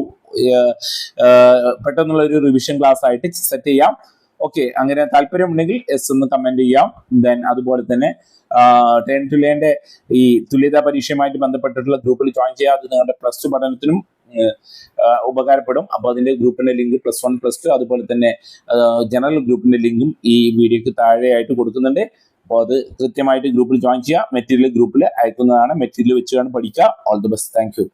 പെട്ടെന്നുള്ള ഒരു റിവിഷൻ ക്ലാസ് ആയിട്ട് സെറ്റ് ചെയ്യാം. ഓക്കെ, അങ്ങനെ താല്പര്യമുണ്ടെങ്കിൽ എസ് എന്ന് കമന്റ് ചെയ്യാം. ദെൻ അതുപോലെ തന്നെ ടേൺ ടു ലേണിന്റെ ഈ തുല്യതാ പരീക്ഷയുമായിട്ട് ബന്ധപ്പെട്ടിട്ടുള്ള ഗ്രൂപ്പിൽ ജോയിൻ ചെയ്യുക. അത് നിങ്ങളുടെ +2 പഠനത്തിനും ഉപകാരപ്പെടും. അപ്പോൾ അതിന്റെ ഗ്രൂപ്പിന്റെ ലിങ്ക് +1 +2 അതുപോലെ തന്നെ ജനറൽ ഗ്രൂപ്പിന്റെ ലിങ്കും ഈ വീഡിയോക്ക് താഴെയായിട്ട് കൊടുക്കുന്നുണ്ട്. അപ്പോൾ അത് കൃത്യമായിട്ട് ഗ്രൂപ്പിൽ ജോയിൻ ചെയ്യുക. മെറ്റീരിയൽ ഗ്രൂപ്പിൽ അയക്കുന്നതാണ്. മെറ്റീരിയൽ വെച്ചാണ് പഠിക്കുക. All the best. Thank you.